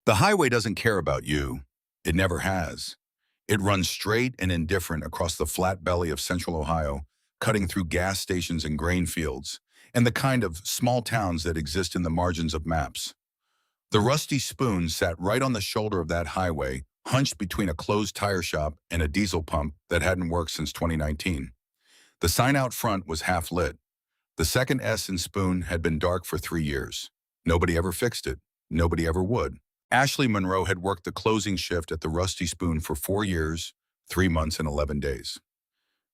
The highway doesn't care about you. It never has. It runs straight and indifferent across the flat belly of central Ohio, cutting through gas stations and grain fields, and the kind of small towns that exist in the margins of maps. The Rusty Spoon sat right on the shoulder of that highway, hunched between a closed tire shop and a diesel pump that hadn't worked since 2019. The sign out front was half lit. The second S in Spoon had been dark for 3 years. Nobody ever fixed it. Nobody ever would. Ashley Monroe had worked the closing shift at the Rusty Spoon for 4 years, 3 months, and 11 days.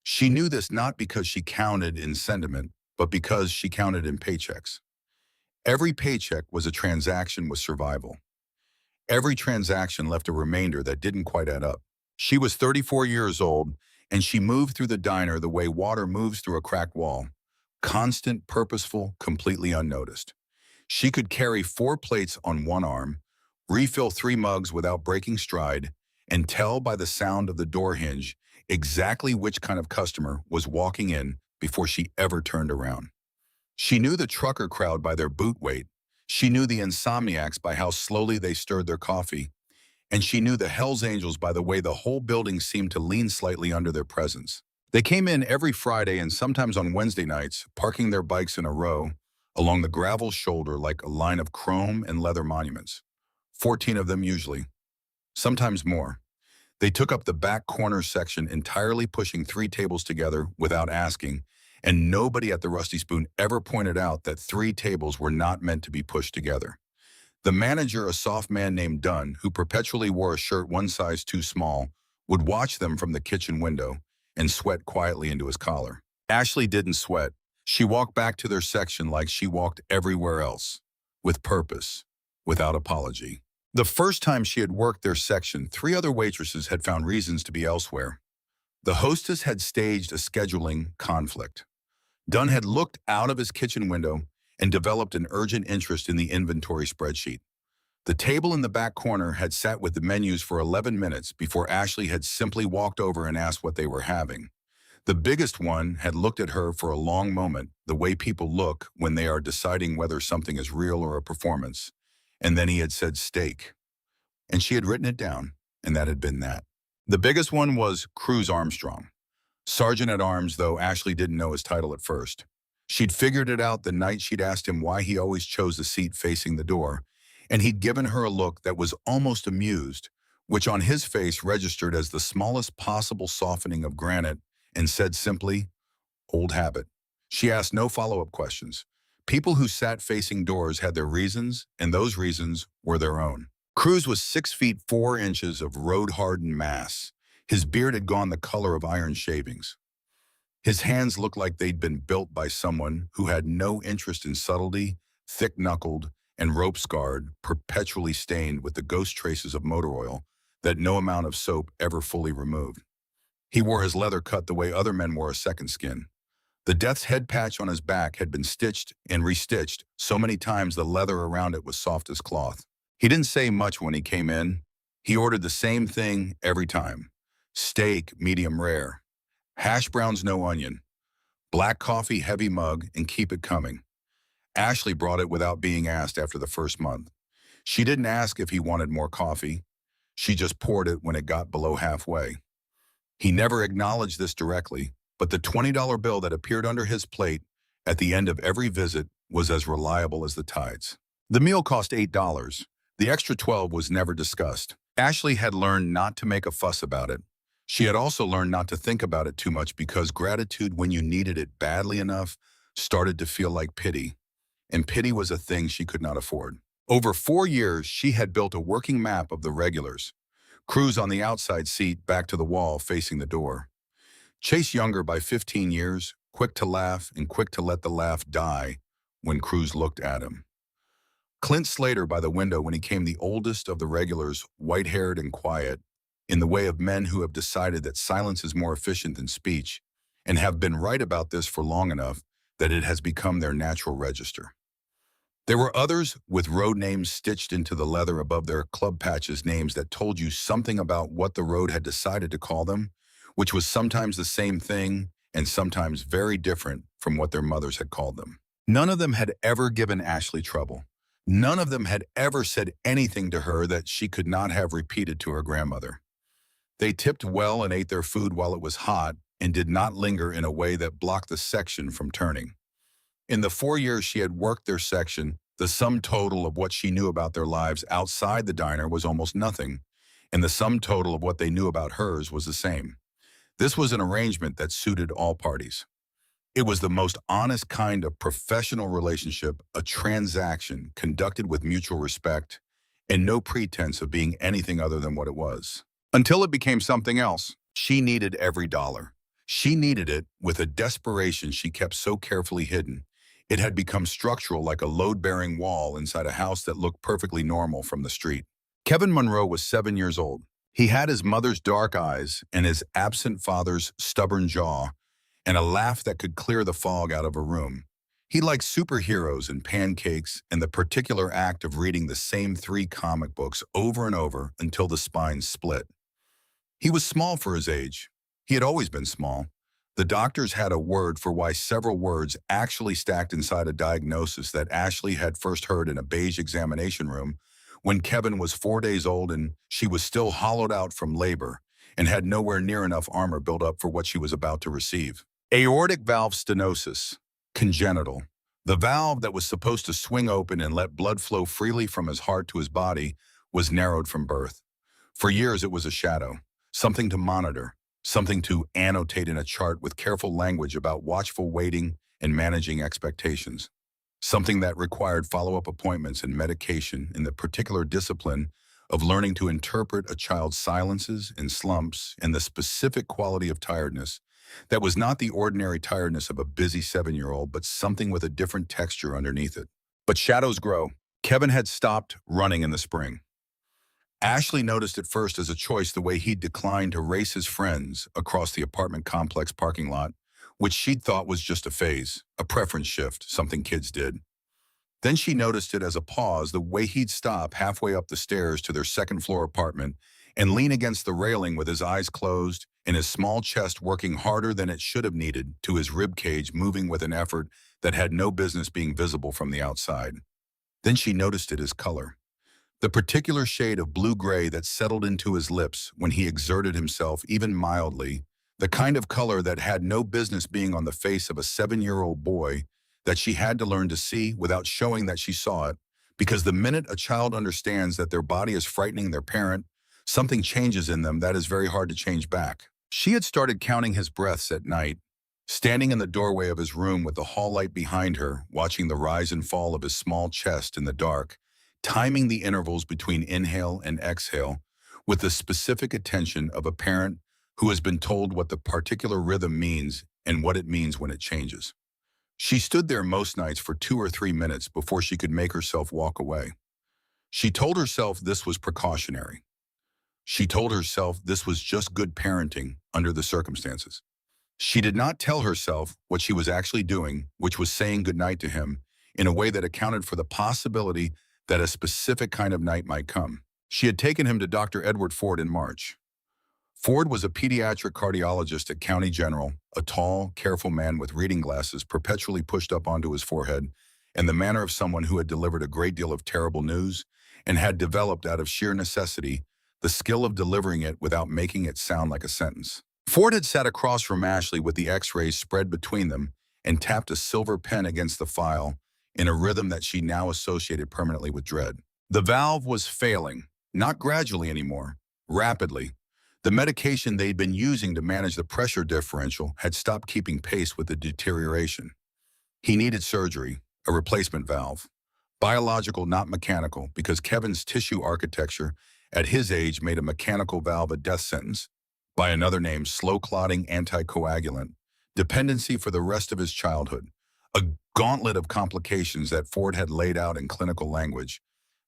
She knew this not because she counted in sentiment, but because she counted in paychecks. Every paycheck was a transaction with survival. Every transaction left a remainder that didn't quite add up. She was 34 years old, and she moved through the diner the way water moves through a cracked wall. Constant, purposeful, completely unnoticed. She could carry 4 plates on one arm, refill 3 mugs without breaking stride, and tell by the sound of the door hinge exactly which kind of customer was walking in before she ever turned around. She knew the trucker crowd by their boot weight. She knew the insomniacs by how slowly they stirred their coffee. And she knew the Hells Angels by the way the whole building seemed to lean slightly under their presence. They came in every Friday and sometimes on Wednesday nights, parking their bikes in a row along the gravel shoulder like a line of chrome and leather monuments. 14 of them usually, sometimes more. They took up the back corner section entirely, pushing 3 tables together without asking, and nobody at the Rusty Spoon ever pointed out that 3 tables were not meant to be pushed together. The manager, a soft man named Dunn, who perpetually wore a shirt 1 size too small, would watch them from the kitchen window and sweat quietly into his collar. Ashley didn't sweat. She walked back to their section like she walked everywhere else, with purpose, without apology. The first time she had worked their section, 3 other waitresses had found reasons to be elsewhere. The hostess had staged a scheduling conflict. Dunn had looked out of his kitchen window and developed an urgent interest in the inventory spreadsheet. The table in the back corner had sat with the menus for 11 minutes before Ashley had simply walked over and asked what they were having. The biggest one had looked at her for a long moment, the way people look when they are deciding whether something is real or a performance. And then he had said steak. And she had written it down, and that had been that. The biggest one was Cruz Armstrong. Sergeant at Arms, though Ashley didn't know his title at first. She'd figured it out the night she'd asked him why he always chose the seat facing the door, and he'd given her a look that was almost amused, which on his face registered as the smallest possible softening of granite, and said simply, old habit. She asked no follow-up questions. People who sat facing doors had their reasons, and those reasons were their own. Cruz was 6 feet 4 inches of road-hardened mass. His beard had gone the color of iron shavings. His hands looked like they'd been built by someone who had no interest in subtlety, thick-knuckled, and rope-scarred, perpetually stained with the ghost traces of motor oil that no amount of soap ever fully removed. He wore his leather cut the way other men wore a second skin. The death's head patch on his back had been stitched and restitched so many times the leather around it was soft as cloth. He didn't say much when he came in. He ordered the same thing every time. Steak, medium rare. Hash browns, no onion. Black coffee, heavy mug, and keep it coming. Ashley brought it without being asked after the first month. She didn't ask if he wanted more coffee. She just poured it when it got below halfway. He never acknowledged this directly, but the $20 bill that appeared under his plate at the end of every visit was as reliable as the tides. The meal cost $8. The extra $12 was never discussed. Ashley had learned not to make a fuss about it. She had also learned not to think about it too much because gratitude, when you needed it badly enough, started to feel like pity. And pity was a thing she could not afford. Over 4 years, she had built a working map of the regulars. Cruz on the outside seat, back to the wall, facing the door. Chase younger by 15 years, quick to laugh and quick to let the laugh die when Cruz looked at him. Clint Slater by the window when he came the oldest of the regulars, white-haired and quiet, in the way of men who have decided that silence is more efficient than speech, and have been right about this for long enough that it has become their natural register. There were others with road names stitched into the leather above their club patches, names that told you something about what the road had decided to call them, which was sometimes the same thing and sometimes very different from what their mothers had called them. None of them had ever given Ashley trouble. None of them had ever said anything to her that she could not have repeated to her grandmother. They tipped well and ate their food while it was hot and did not linger in a way that blocked the section from turning. In the 4 years she had worked their section, the sum total of what she knew about their lives outside the diner was almost nothing, and the sum total of what they knew about hers was the same. This was an arrangement that suited all parties. It was the most honest kind of professional relationship, a transaction conducted with mutual respect and no pretense of being anything other than what it was. Until it became something else. She needed every dollar. She needed it with a desperation she kept so carefully hidden. It had become structural, like a load-bearing wall inside a house that looked perfectly normal from the street. Kevin Monroe was 7 years old. He had his mother's dark eyes and his absent father's stubborn jaw, and a laugh that could clear the fog out of a room. He liked superheroes and pancakes and the particular act of reading the same 3 comic books over and over until the spines split. He was small for his age. He had always been small. The doctors had a word for why several words actually stacked inside a diagnosis that Ashley had first heard in a beige examination room when Kevin was 4 days old and she was still hollowed out from labor and had nowhere near enough armor built up for what she was about to receive. Aortic valve stenosis, congenital. The valve that was supposed to swing open and let blood flow freely from his heart to his body was narrowed from birth. For years it was a shadow, something to monitor, something to annotate in a chart with careful language about watchful waiting and managing expectations. Something that required follow-up appointments and medication in the particular discipline of learning to interpret a child's silences and slumps and the specific quality of tiredness that was not the ordinary tiredness of a busy 7-year-old, but something with a different texture underneath it. But shadows grow. Kevin had stopped running in the spring. Ashley noticed at first as a choice the way he'd declined to race his friends across the apartment complex parking lot, which she'd thought was just a phase, a preference shift, something kids did. Then she noticed it as a pause, the way he'd stop halfway up the stairs to their second-floor apartment and lean against the railing with his eyes closed and his small chest working harder than it should have needed to his rib cage moving with an effort that had no business being visible from the outside. Then she noticed it as color. The particular shade of blue-gray that settled into his lips when he exerted himself even mildly, the kind of color that had no business being on the face of a 7-year-old boy that she had to learn to see without showing that she saw it, because the minute a child understands that their body is frightening their parent, something changes in them that is very hard to change back. She had started counting his breaths at night, standing in the doorway of his room with the hall light behind her, watching the rise and fall of his small chest in the dark, timing the intervals between inhale and exhale with the specific attention of a parent who has been told what the particular rhythm means and what it means when it changes. She stood there most nights for 2 or 3 minutes before she could make herself walk away. She told herself this was precautionary. She told herself this was just good parenting under the circumstances. She did not tell herself what she was actually doing, which was saying goodnight to him in a way that accounted for the possibility that a specific kind of night might come. She had taken him to Dr. Edward Ford in March. Ford was a pediatric cardiologist at County General, a tall, careful man with reading glasses perpetually pushed up onto his forehead, and the manner of someone who had delivered a great deal of terrible news and had developed out of sheer necessity the skill of delivering it without making it sound like a sentence. Ford had sat across from Ashley with the x-rays spread between them and tapped a silver pen against the file in a rhythm that she now associated permanently with dread. The valve was failing, not gradually anymore, rapidly. The medication they'd been using to manage the pressure differential had stopped keeping pace with the deterioration. He needed surgery, a replacement valve. Biological, not mechanical, because Kevin's tissue architecture at his age made a mechanical valve a death sentence. By another name, slow-clotting anticoagulant, dependency for the rest of his childhood, a gauntlet of complications that Ford had laid out in clinical language,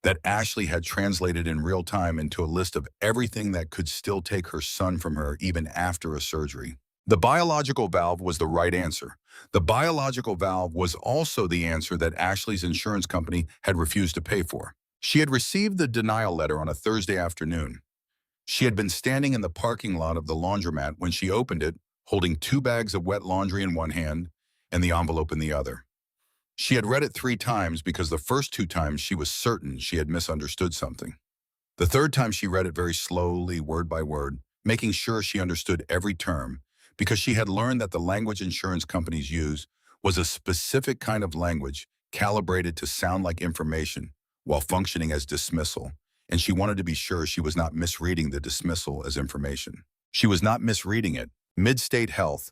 that Ashley had translated in real time into a list of everything that could still take her son from her even after a surgery. The biological valve was the right answer. The biological valve was also the answer that Ashley's insurance company had refused to pay for. She had received the denial letter on a Thursday afternoon. She had been standing in the parking lot of the laundromat when she opened it, holding 2 bags of wet laundry in one hand and the envelope in the other. She had read it 3 times because the first 2 times she was certain she had misunderstood something. The third time she read it very slowly, word by word, making sure she understood every term, because she had learned that the language insurance companies use was a specific kind of language calibrated to sound like information while functioning as dismissal, and she wanted to be sure she was not misreading the dismissal as information. She was not misreading it. Midstate Health,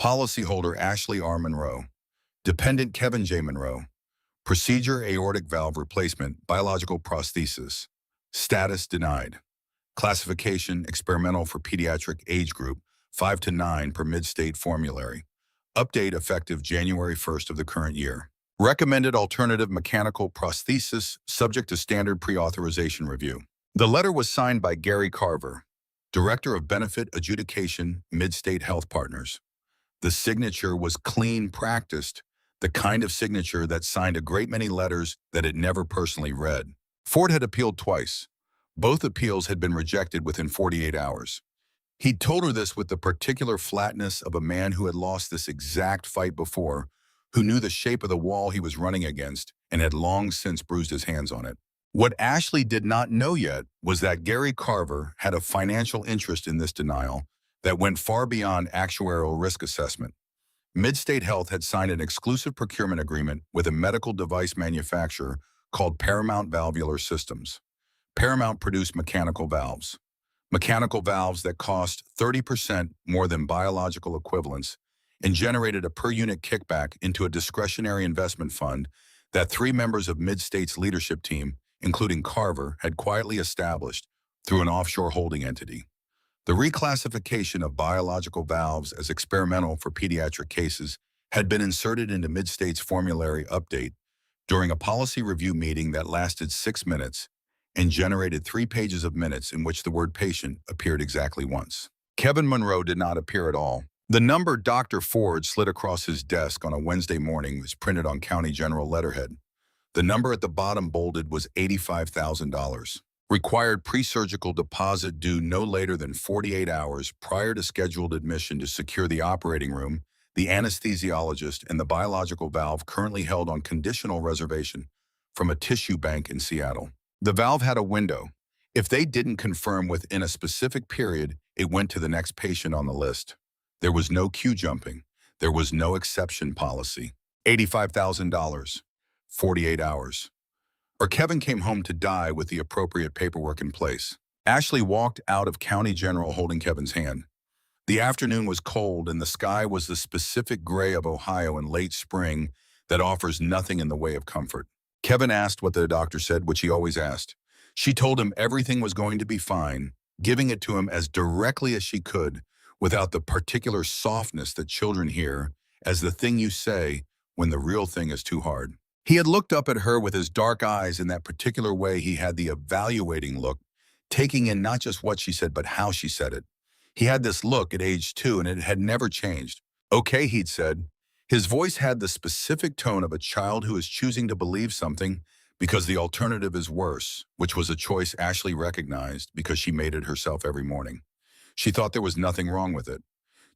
policyholder Ashley R. Monroe, dependent Kevin J. Monroe, procedure aortic valve replacement, biological prosthesis, status denied. Classification experimental for pediatric age group 5 to 9 per Midstate formulary. Update effective January 1st of the current year. Recommended alternative mechanical prosthesis subject to standard pre-authorization review. The letter was signed by Gary Carver, Director of Benefit Adjudication, Midstate Health Partners. The signature was clean practiced, the kind of signature that signed a great many letters that it never personally read. Ford had appealed twice. Both appeals had been rejected within 48 hours. He'd told her this with the particular flatness of a man who had lost this exact fight before, who knew the shape of the wall he was running against and had long since bruised his hands on it. What Ashley did not know yet was that Gary Carver had a financial interest in this denial that went far beyond actuarial risk assessment. Midstate Health had signed an exclusive procurement agreement with a medical device manufacturer called Paramount Valvular Systems. Paramount produced mechanical valves that cost 30% more than biological equivalents and generated a per-unit kickback into a discretionary investment fund that 3 members of Midstate's leadership team, including Carver, had quietly established through an offshore holding entity. The reclassification of biological valves as experimental for pediatric cases had been inserted into Midstate's formulary update during a policy review meeting that lasted 6 minutes and generated 3 pages of minutes in which the word patient appeared exactly once. Kevin Monroe did not appear at all. The number Dr. Ford slid across his desk on a Wednesday morning was printed on County General letterhead. The number at the bottom bolded was $85,000. Required pre-surgical deposit due no later than 48 hours prior to scheduled admission to secure the operating room, the anesthesiologist, and the biological valve currently held on conditional reservation from a tissue bank in Seattle. The valve had a window. If they didn't confirm within a specific period, it went to the next patient on the list. There was no queue jumping. There was no exception policy. $85,000, 48 hours. Or Kevin came home to die with the appropriate paperwork in place. Ashley walked out of County General holding Kevin's hand. The afternoon was cold and the sky was the specific gray of Ohio in late spring that offers nothing in the way of comfort. Kevin asked what the doctor said, which he always asked. She told him everything was going to be fine, giving it to him as directly as she could, without the particular softness that children hear as the thing you say when the real thing is too hard. He had looked up at her with his dark eyes in that particular way. He had the evaluating look, taking in not just what she said, but how she said it. He had this look at age 2, and it had never changed. Okay, he'd said. His voice had the specific tone of a child who is choosing to believe something because the alternative is worse, which was a choice Ashley recognized because she made it herself every morning. She thought there was nothing wrong with it.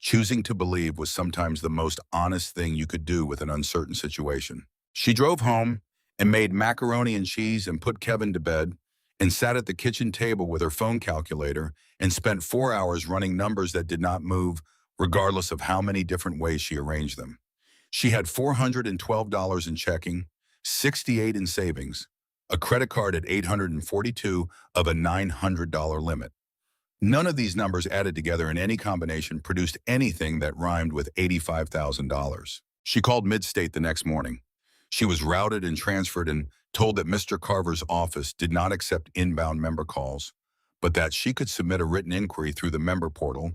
Choosing to believe was sometimes the most honest thing you could do with an uncertain situation. She drove home and made macaroni and cheese and put Kevin to bed and sat at the kitchen table with her phone calculator and spent 4 hours running numbers that did not move regardless of how many different ways she arranged them. She had $412 in checking, $68 in savings, a credit card at $842 of a $900 limit. None of these numbers added together in any combination produced anything that rhymed with $85,000. She called Midstate the next morning. She was routed and transferred and told that Mr. Carver's office did not accept inbound member calls, but that she could submit a written inquiry through the member portal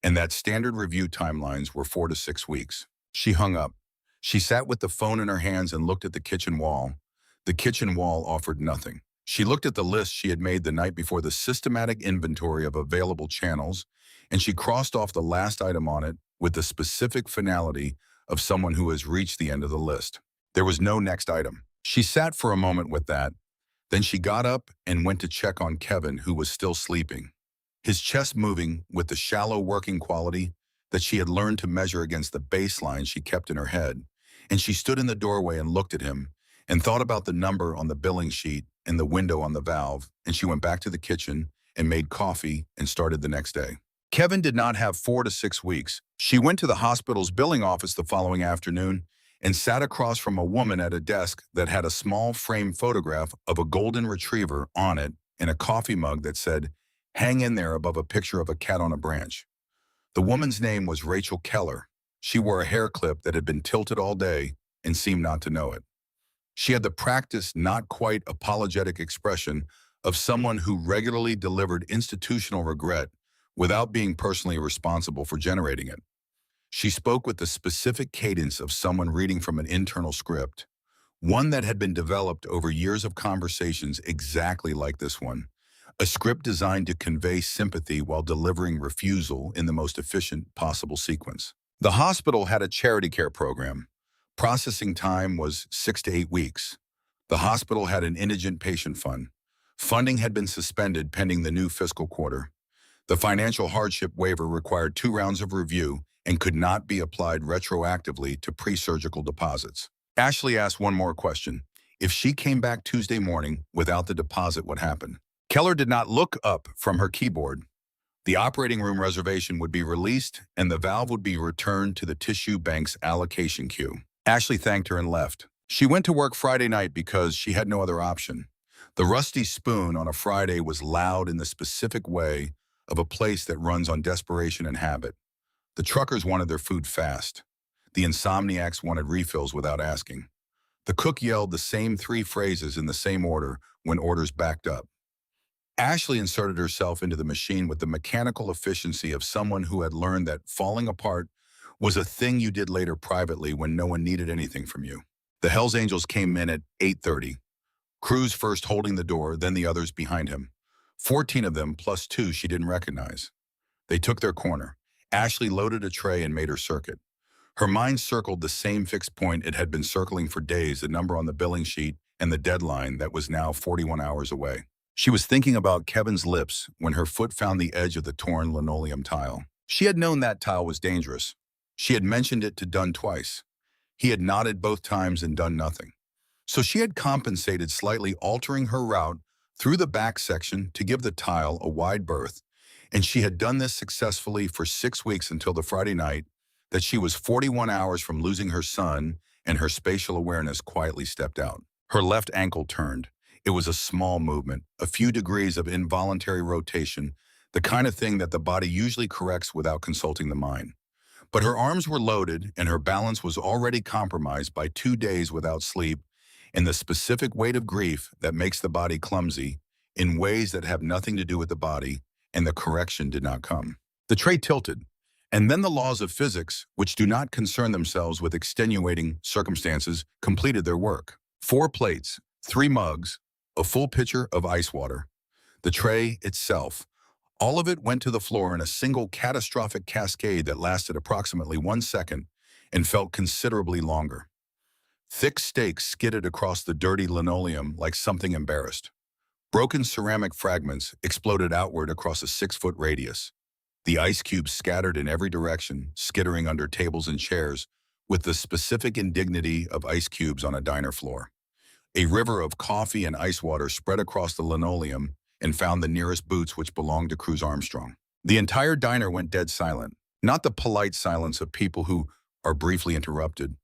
and that standard review timelines were 4 to 6 weeks. She hung up. She sat with the phone in her hands and looked at the kitchen wall. The kitchen wall offered nothing. She looked at the list she had made the night before, the systematic inventory of available channels, and she crossed off the last item on it with the specific finality of someone who has reached the end of the list. There was no next item. She sat for a moment with that. Then she got up and went to check on Kevin, who was still sleeping, his chest moving with the shallow working quality that she had learned to measure against the baseline she kept in her head, and she stood in the doorway and looked at him and thought about the number on the billing sheet and the window on the valve, and she went back to the kitchen and made coffee and started the next day. Kevin did not have 4 to 6 weeks. She went to the hospital's billing office the following afternoon and sat across from a woman at a desk that had a small frame photograph of a golden retriever on it and a coffee mug that said, "Hang in there," above a picture of a cat on a branch. The woman's name was Rachel Keller. She wore a hair clip that had been tilted all day and seemed not to know it. She had the practiced, not quite apologetic expression of someone who regularly delivered institutional regret without being personally responsible for generating it. She spoke with the specific cadence of someone reading from an internal script, one that had been developed over years of conversations exactly like this one, a script designed to convey sympathy while delivering refusal in the most efficient possible sequence. The hospital had a charity care program. Processing time was 6 to 8 weeks. The hospital had an indigent patient fund. Funding had been suspended pending the new fiscal quarter. The financial hardship waiver required 2 rounds of review and could not be applied retroactively to pre-surgical deposits. Ashley asked one more question. If she came back Tuesday morning without the deposit, what happened? Keller did not look up from her keyboard. The operating room reservation would be released and the valve would be returned to the tissue bank's allocation queue. Ashley thanked her and left. She went to work Friday night because she had no other option. The rusty spoon on a Friday was loud in the specific way of a place that runs on desperation and habit. The truckers wanted their food fast. The insomniacs wanted refills without asking. The cook yelled the same 3 phrases in the same order when orders backed up. Ashley inserted herself into the machine with the mechanical efficiency of someone who had learned that falling apart was a thing you did later privately when no one needed anything from you. The Hells Angels came in at 8:30. Cruz first holding the door, then the others behind him. 14 of them, plus 2 she didn't recognize. They took their corner. Ashley loaded a tray and made her circuit. Her mind circled the same fixed point it had been circling for days, the number on the billing sheet and the deadline that was now 41 hours away. She was thinking about Kevin's lips when her foot found the edge of the torn linoleum tile. She had known that tile was dangerous. She had mentioned it to Dunn twice. He had nodded both times and done nothing. So she had compensated, slightly altering her route through the back section to give the tile a wide berth, and she had done this successfully for 6 weeks until the Friday night that she was 41 hours from losing her son and her spatial awareness quietly stepped out. Her left ankle turned. It was a small movement, a few degrees of involuntary rotation, the kind of thing that the body usually corrects without consulting the mind. But her arms were loaded and her balance was already compromised by 2 days without sleep and the specific weight of grief that makes the body clumsy in ways that have nothing to do with the body, and the correction did not come. The tray tilted, and then the laws of physics, which do not concern themselves with extenuating circumstances, completed their work. 4 plates, 3 mugs, a full pitcher of ice water. The tray itself. All of it went to the floor in a single catastrophic cascade that lasted approximately 1 second and felt considerably longer. Thick steaks skidded across the dirty linoleum like something embarrassed. Broken ceramic fragments exploded outward across a 6-foot radius. The ice cubes scattered in every direction, skittering under tables and chairs, with the specific indignity of ice cubes on a diner floor. A river of coffee and ice water spread across the linoleum and found the nearest boots, which belonged to Cruz Armstrong. The entire diner went dead silent, not the polite silence of people who are briefly interrupted,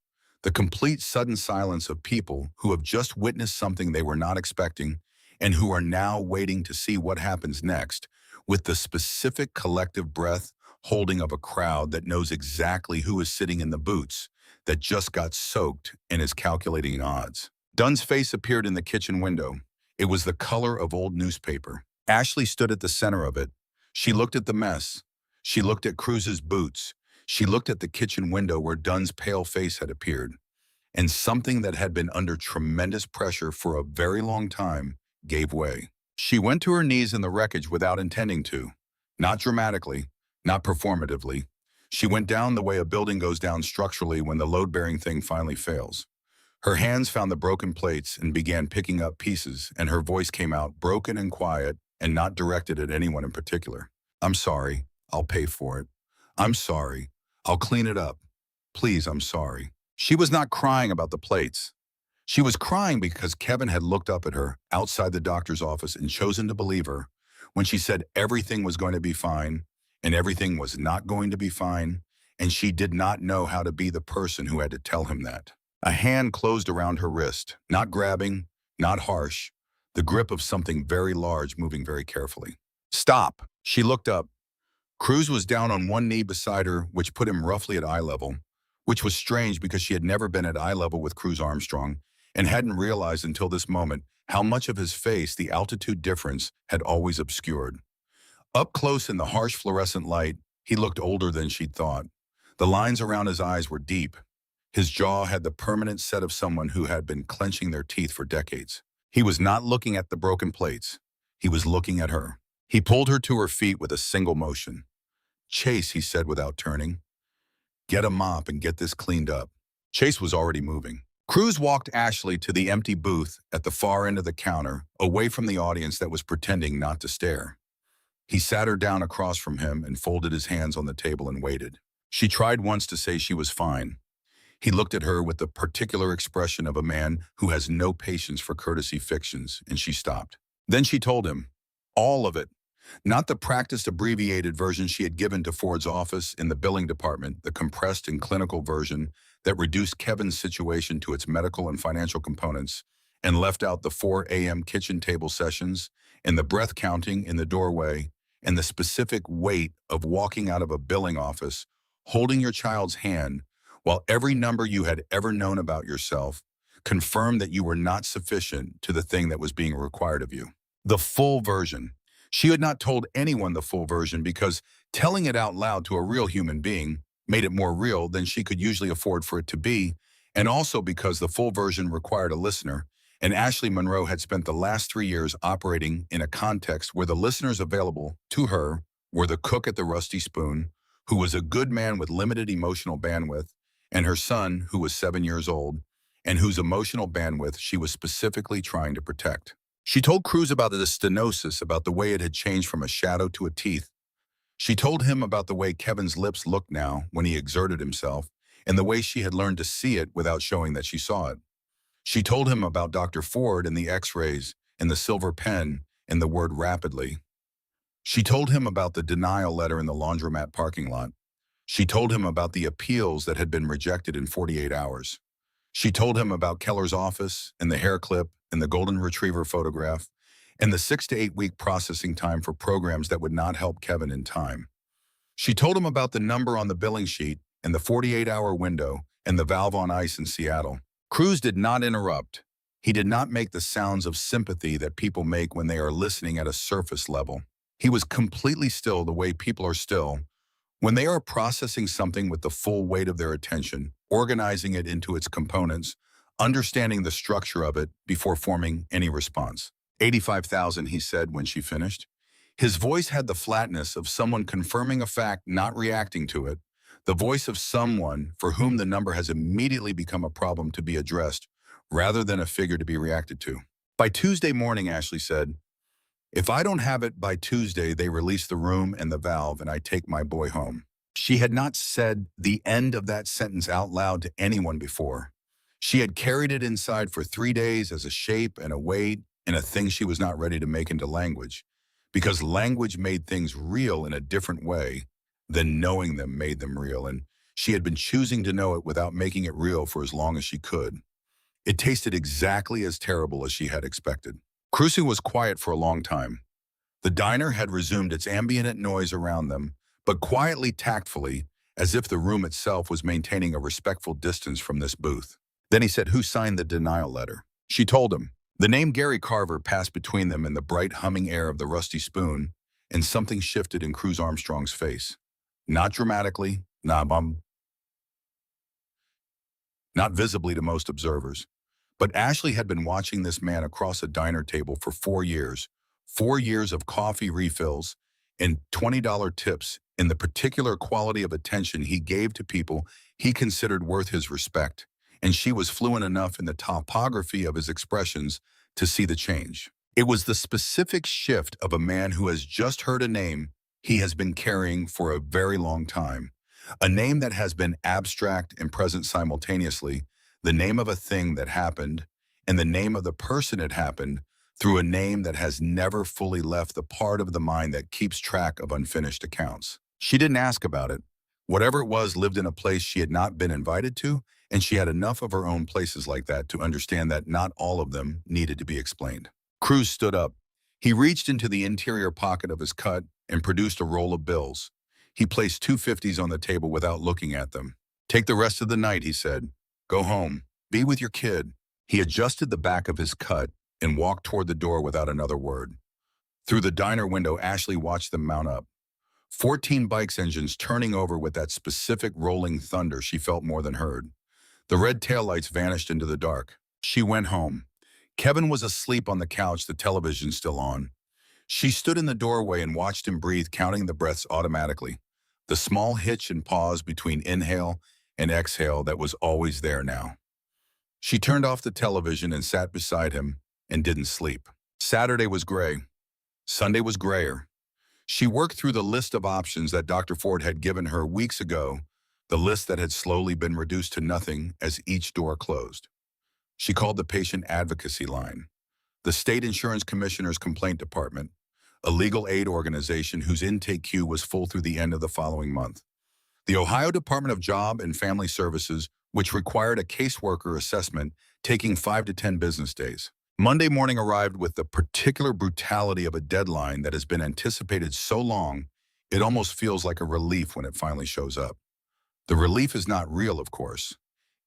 the complete sudden silence of people who have just witnessed something they were not expecting and who are now waiting to see what happens next, with the specific collective breath holding of a crowd that knows exactly who is sitting in the boots that just got soaked and is calculating odds. Dunn's face appeared in the kitchen window. It was the color of old newspaper. Ashley stood at the center of it. She looked at the mess. She looked at Cruz's boots. She looked at the kitchen window where Dunn's pale face had appeared. And something that had been under tremendous pressure for a very long time gave way. She went to her knees in the wreckage without intending to. Not dramatically, not performatively. She went down the way a building goes down structurally when the load-bearing thing finally fails. Her hands found the broken plates and began picking up pieces, and her voice came out broken and quiet and not directed at anyone in particular. "I'm sorry. I'll pay for it. I'm sorry. I'll clean it up. Please, I'm sorry." She was not crying about the plates. She was crying because Kevin had looked up at her outside the doctor's office and chosen to believe her when she said everything was going to be fine and everything was not going to be fine, and she did not know how to be the person who had to tell him that. A hand closed around her wrist, not grabbing, not harsh, the grip of something very large moving very carefully. Stop! She looked up. Cruz was down on one knee beside her, which put him roughly at eye level, which was strange because she had never been at eye level with Cruz Armstrong and hadn't realized until this moment how much of his face the altitude difference had always obscured. Up close in the harsh fluorescent light, he looked older than she'd thought. The lines around his eyes were deep. His jaw had the permanent set of someone who had been clenching their teeth for decades. He was not looking at the broken plates. He was looking at her. He pulled her to her feet with a single motion. "Chase," he said without turning. "Get a mop and get this cleaned up." Chase was already moving. Cruz walked Ashley to the empty booth at the far end of the counter, away from the audience that was pretending not to stare. He sat her down across from him and folded his hands on the table and waited. She tried once to say she was fine. He looked at her with the particular expression of a man who has no patience for courtesy fictions, and she stopped. Then she told him, all of it. Not the practiced abbreviated version she had given to Ford's office in the billing department, the compressed and clinical version that reduced Kevin's situation to its medical and financial components and left out the 4 a.m. kitchen table sessions and the breath counting in the doorway and the specific weight of walking out of a billing office, holding your child's hand while every number you had ever known about yourself confirmed that you were not sufficient to the thing that was being required of you. The full version. She had not told anyone the full version because telling it out loud to a real human being made it more real than she could usually afford for it to be, and also because the full version required a listener, and Ashley Monroe had spent the last 3 years operating in a context where the listeners available to her were the cook at the Rusty Spoon, who was a good man with limited emotional bandwidth, and her son, who was 7 years old, and whose emotional bandwidth she was specifically trying to protect. She told Cruz about the stenosis, about the way it had changed from a shadow to a teeth. She told him about the way Kevin's lips looked now when he exerted himself, and the way she had learned to see it without showing that she saw it. She told him about Dr. Ford and the x-rays, and the silver pen, and the word rapidly. She told him about the denial letter in the laundromat parking lot. She told him about the appeals that had been rejected in 48 hours. She told him about Keller's office, and the hair clip, and the golden retriever photograph, and the 6 to 8 week processing time for programs that would not help Kevin in time. She told him about the number on the billing sheet, and the 48-hour window, and the valve on ice in Seattle. Cruz did not interrupt. He did not make the sounds of sympathy that people make when they are listening at a surface level. He was completely still the way people are still when they are processing something with the full weight of their attention, organizing it into its components, understanding the structure of it before forming any response. 85,000, he said when she finished. His voice had the flatness of someone confirming a fact, not reacting to it, the voice of someone for whom the number has immediately become a problem to be addressed, rather than a figure to be reacted to. By Tuesday morning, Ashley said, "If I don't have it by Tuesday, they release the room and the valve and I take my boy home." She had not said the end of that sentence out loud to anyone before. She had carried it inside for 3 days as a shape and a weight and a thing she was not ready to make into language, because language made things real in a different way than knowing them made them real, and she had been choosing to know it without making it real for as long as she could. It tasted exactly as terrible as she had expected. Cruz was quiet for a long time. The diner had resumed its ambient noise around them, but quietly, tactfully, as if the room itself was maintaining a respectful distance from this booth. Then he said, "Who signed the denial letter?" She told him. The name Gary Carver passed between them in the bright humming air of the Rusty Spoon, and something shifted in Cruz Armstrong's face. Not dramatically, not visibly to most observers. But Ashley had been watching this man across a diner table for 4 years, 4 years of coffee refills and $20 tips in the particular quality of attention he gave to people he considered worth his respect, and she was fluent enough in the topography of his expressions to see the change. It was the specific shift of a man who has just heard a name he has been carrying for a very long time, A name that has been abstract and present simultaneously, the name of a thing that happened, and the name of the person it happened, through a name that has never fully left the part of the mind that keeps track of unfinished accounts. She didn't ask about it. Whatever it was lived in a place she had not been invited to, and she had enough of her own places like that to understand that not all of them needed to be explained. Cruz stood up. He reached into the interior pocket of his cut and produced a roll of bills. He placed 250s on the table without looking at them. "Take the rest of the night," he said. "Go home. Be with your kid." He adjusted the back of his cut and walked toward the door without another word. Through the diner window, Ashley watched them mount up. 14 bikes engines turning over with that specific rolling thunder she felt more than heard. The red taillights vanished into the dark. She went home. Kevin was asleep on the couch, the television still on. She stood in the doorway and watched him breathe, counting the breaths automatically. The small hitch and pause between inhale and exhale that was always there now. She turned off the television and sat beside him and didn't sleep. Saturday was gray. Sunday was grayer. She worked through the list of options that Dr. Ford had given her weeks ago, the list that had slowly been reduced to nothing as each door closed. She called the patient advocacy line, the state insurance commissioner's complaint department, a legal aid organization whose intake queue was full through the end of the following month, the Ohio Department of Job and Family Services, which required a caseworker assessment taking 5 to 10 business days. Monday morning arrived with the particular brutality of a deadline that has been anticipated so long, it almost feels like a relief when it finally shows up. The relief is not real, of course.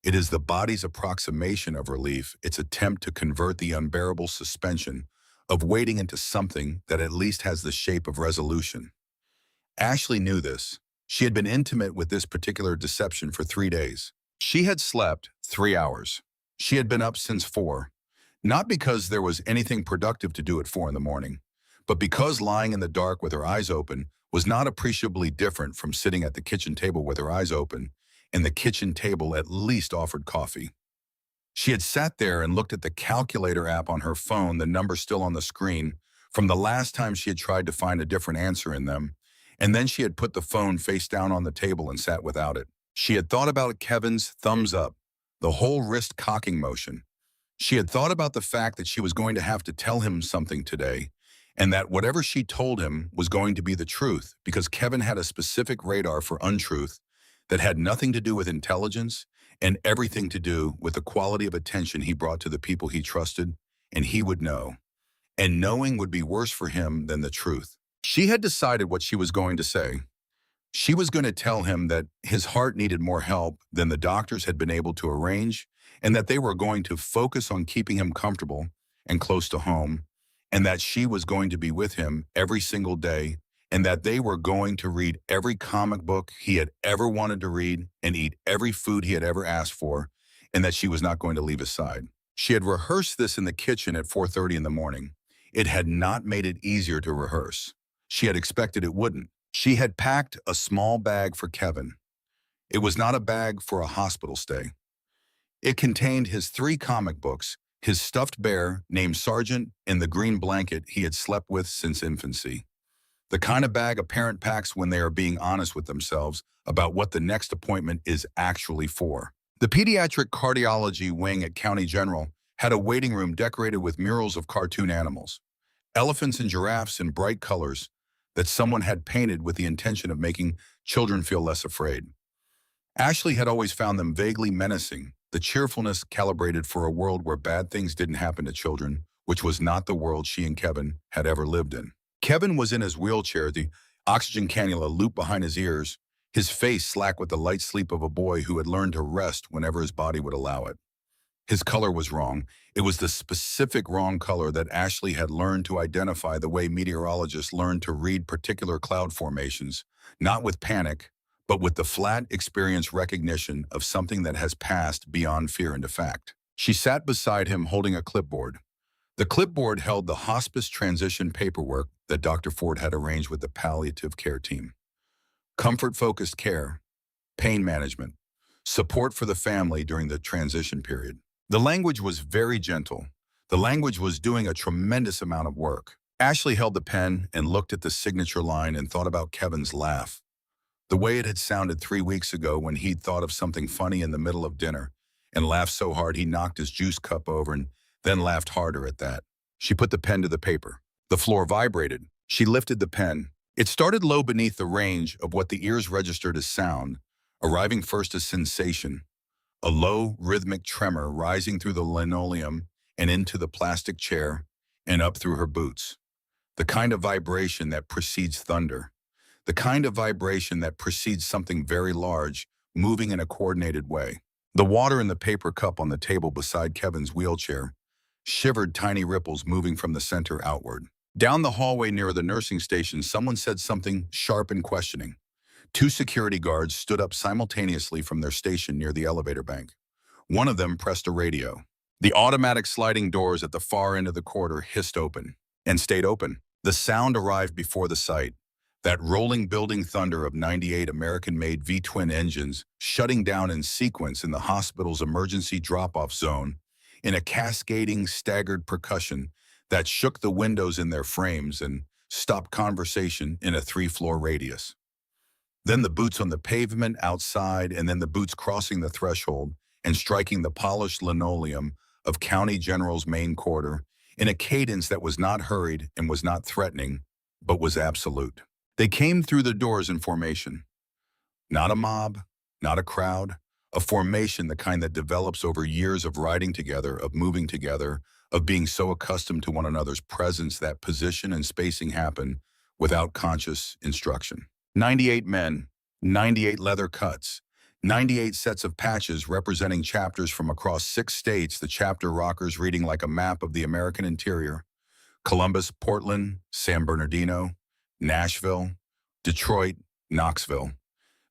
It is the body's approximation of relief, its attempt to convert the unbearable suspension of waiting into something that at least has the shape of resolution. Ashley knew this. She had been intimate with this particular deception for 3 days. She had slept 3 hours. She had been up since 4. Not because there was anything productive to do at 4 in the morning, but because lying in the dark with her eyes open was not appreciably different from sitting at the kitchen table with her eyes open, and the kitchen table at least offered coffee. She had sat there and looked at the calculator app on her phone, the number still on the screen, from the last time she had tried to find a different answer in them, and then she had put the phone face down on the table and sat without it. She had thought about Kevin's thumbs up, the whole wrist cocking motion. She had thought about the fact that she was going to have to tell him something today, and that whatever she told him was going to be the truth, because Kevin had a specific radar for untruth that had nothing to do with intelligence and everything to do with the quality of attention he brought to the people he trusted, and he would know. And knowing would be worse for him than the truth. She had decided what she was going to say. She was going to tell him that his heart needed more help than the doctors had been able to arrange, and that they were going to focus on keeping him comfortable and close to home, and that she was going to be with him every single day, and that they were going to read every comic book he had ever wanted to read and eat every food he had ever asked for, and that she was not going to leave his side. She had rehearsed this in the kitchen at 4:30 in the morning. It had not made it easier to rehearse. She had expected it wouldn't. She had packed a small bag for Kevin. It was not a bag for a hospital stay. It contained his 3 comic books, his stuffed bear named Sergeant, and the green blanket he had slept with since infancy. The kind of bag a parent packs when they are being honest with themselves about what the next appointment is actually for. The pediatric cardiology wing at County General had a waiting room decorated with murals of cartoon animals, elephants and giraffes in bright colors that someone had painted with the intention of making children feel less afraid. Ashley had always found them vaguely menacing, the cheerfulness calibrated for a world where bad things didn't happen to children, which was not the world she and Kevin had ever lived in. Kevin was in his wheelchair, the oxygen cannula looped behind his ears, his face slack with the light sleep of a boy who had learned to rest whenever his body would allow it. His color was wrong. It was the specific wrong color that Ashley had learned to identify the way meteorologists learn to read particular cloud formations, not with panic, but with the flat experience recognition of something that has passed beyond fear into fact. She sat beside him holding a clipboard. The clipboard held the hospice transition paperwork that Dr. Ford had arranged with the palliative care team. Comfort-focused care, pain management, support for the family during the transition period. The language was very gentle. The language was doing a tremendous amount of work. Ashley held the pen and looked at the signature line and thought about Kevin's laugh. The way it had sounded 3 weeks ago when he'd thought of something funny in the middle of dinner and laughed so hard he knocked his juice cup over and then laughed harder at that. She put the pen to the paper. The floor vibrated. She lifted the pen. It started low beneath the range of what the ears registered as sound, arriving first as sensation, a low, rhythmic tremor rising through the linoleum and into the plastic chair and up through her boots. The kind of vibration that precedes thunder. The kind of vibration that precedes something very large, moving in a coordinated way. The water in the paper cup on the table beside Kevin's wheelchair shivered tiny ripples moving from the center outward. Down the hallway near the nursing station, someone said something sharp and questioning. Two security guards stood up simultaneously from their station near the elevator bank. One of them pressed a radio. The automatic sliding doors at the far end of the corridor hissed open and stayed open. The sound arrived before the sight. That rolling building thunder of 98 American-made V-twin engines shutting down in sequence in the hospital's emergency drop-off zone in a cascading, staggered percussion that shook the windows in their frames and stopped conversation in a 3-floor radius. Then the boots on the pavement outside, and then the boots crossing the threshold and striking the polished linoleum of County General's main corridor in a cadence that was not hurried and was not threatening, but was absolute. They came through the doors in formation. Not a mob, not a crowd, a formation, the kind that develops over years of riding together, of moving together, of being so accustomed to one another's presence that position and spacing happen without conscious instruction. 98 men, 98 leather cuts, 98 sets of patches representing chapters from across 6 states, the chapter rockers reading like a map of the American interior: Columbus, Portland, San Bernardino, Nashville, Detroit, Knoxville.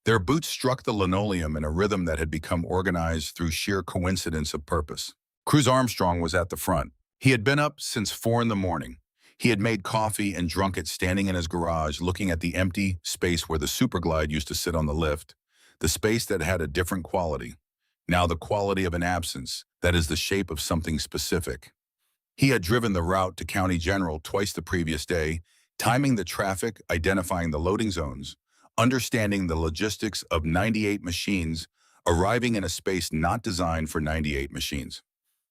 Their boots struck the linoleum in a rhythm that had become organized through sheer coincidence of purpose. Cruz Armstrong was at the front. He had been up since 4 in the morning. He had made coffee and drunk it standing in his garage, looking at the empty space where the Superglide used to sit on the lift, the space that had a different quality, now the quality of an absence, that is the shape of something specific. He had driven the route to County General twice the previous day, timing the traffic, identifying the loading zones, understanding the logistics of 98 machines, arriving in a space not designed for 98 machines.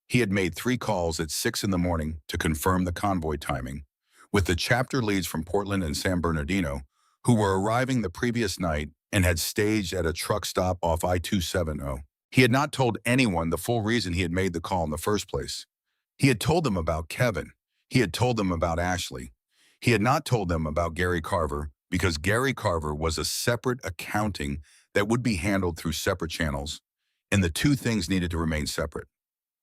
He had made 3 calls at 6 in the morning to confirm the convoy timing, with the chapter leads from Portland and San Bernardino, who were arriving the previous night and had staged at a truck stop off I-270. He had not told anyone the full reason he had made the call in the first place. He had told them about Kevin. He had told them about Ashley. He had not told them about Gary Carver, because Gary Carver was a separate accounting that would be handled through separate channels, and the two things needed to remain separate.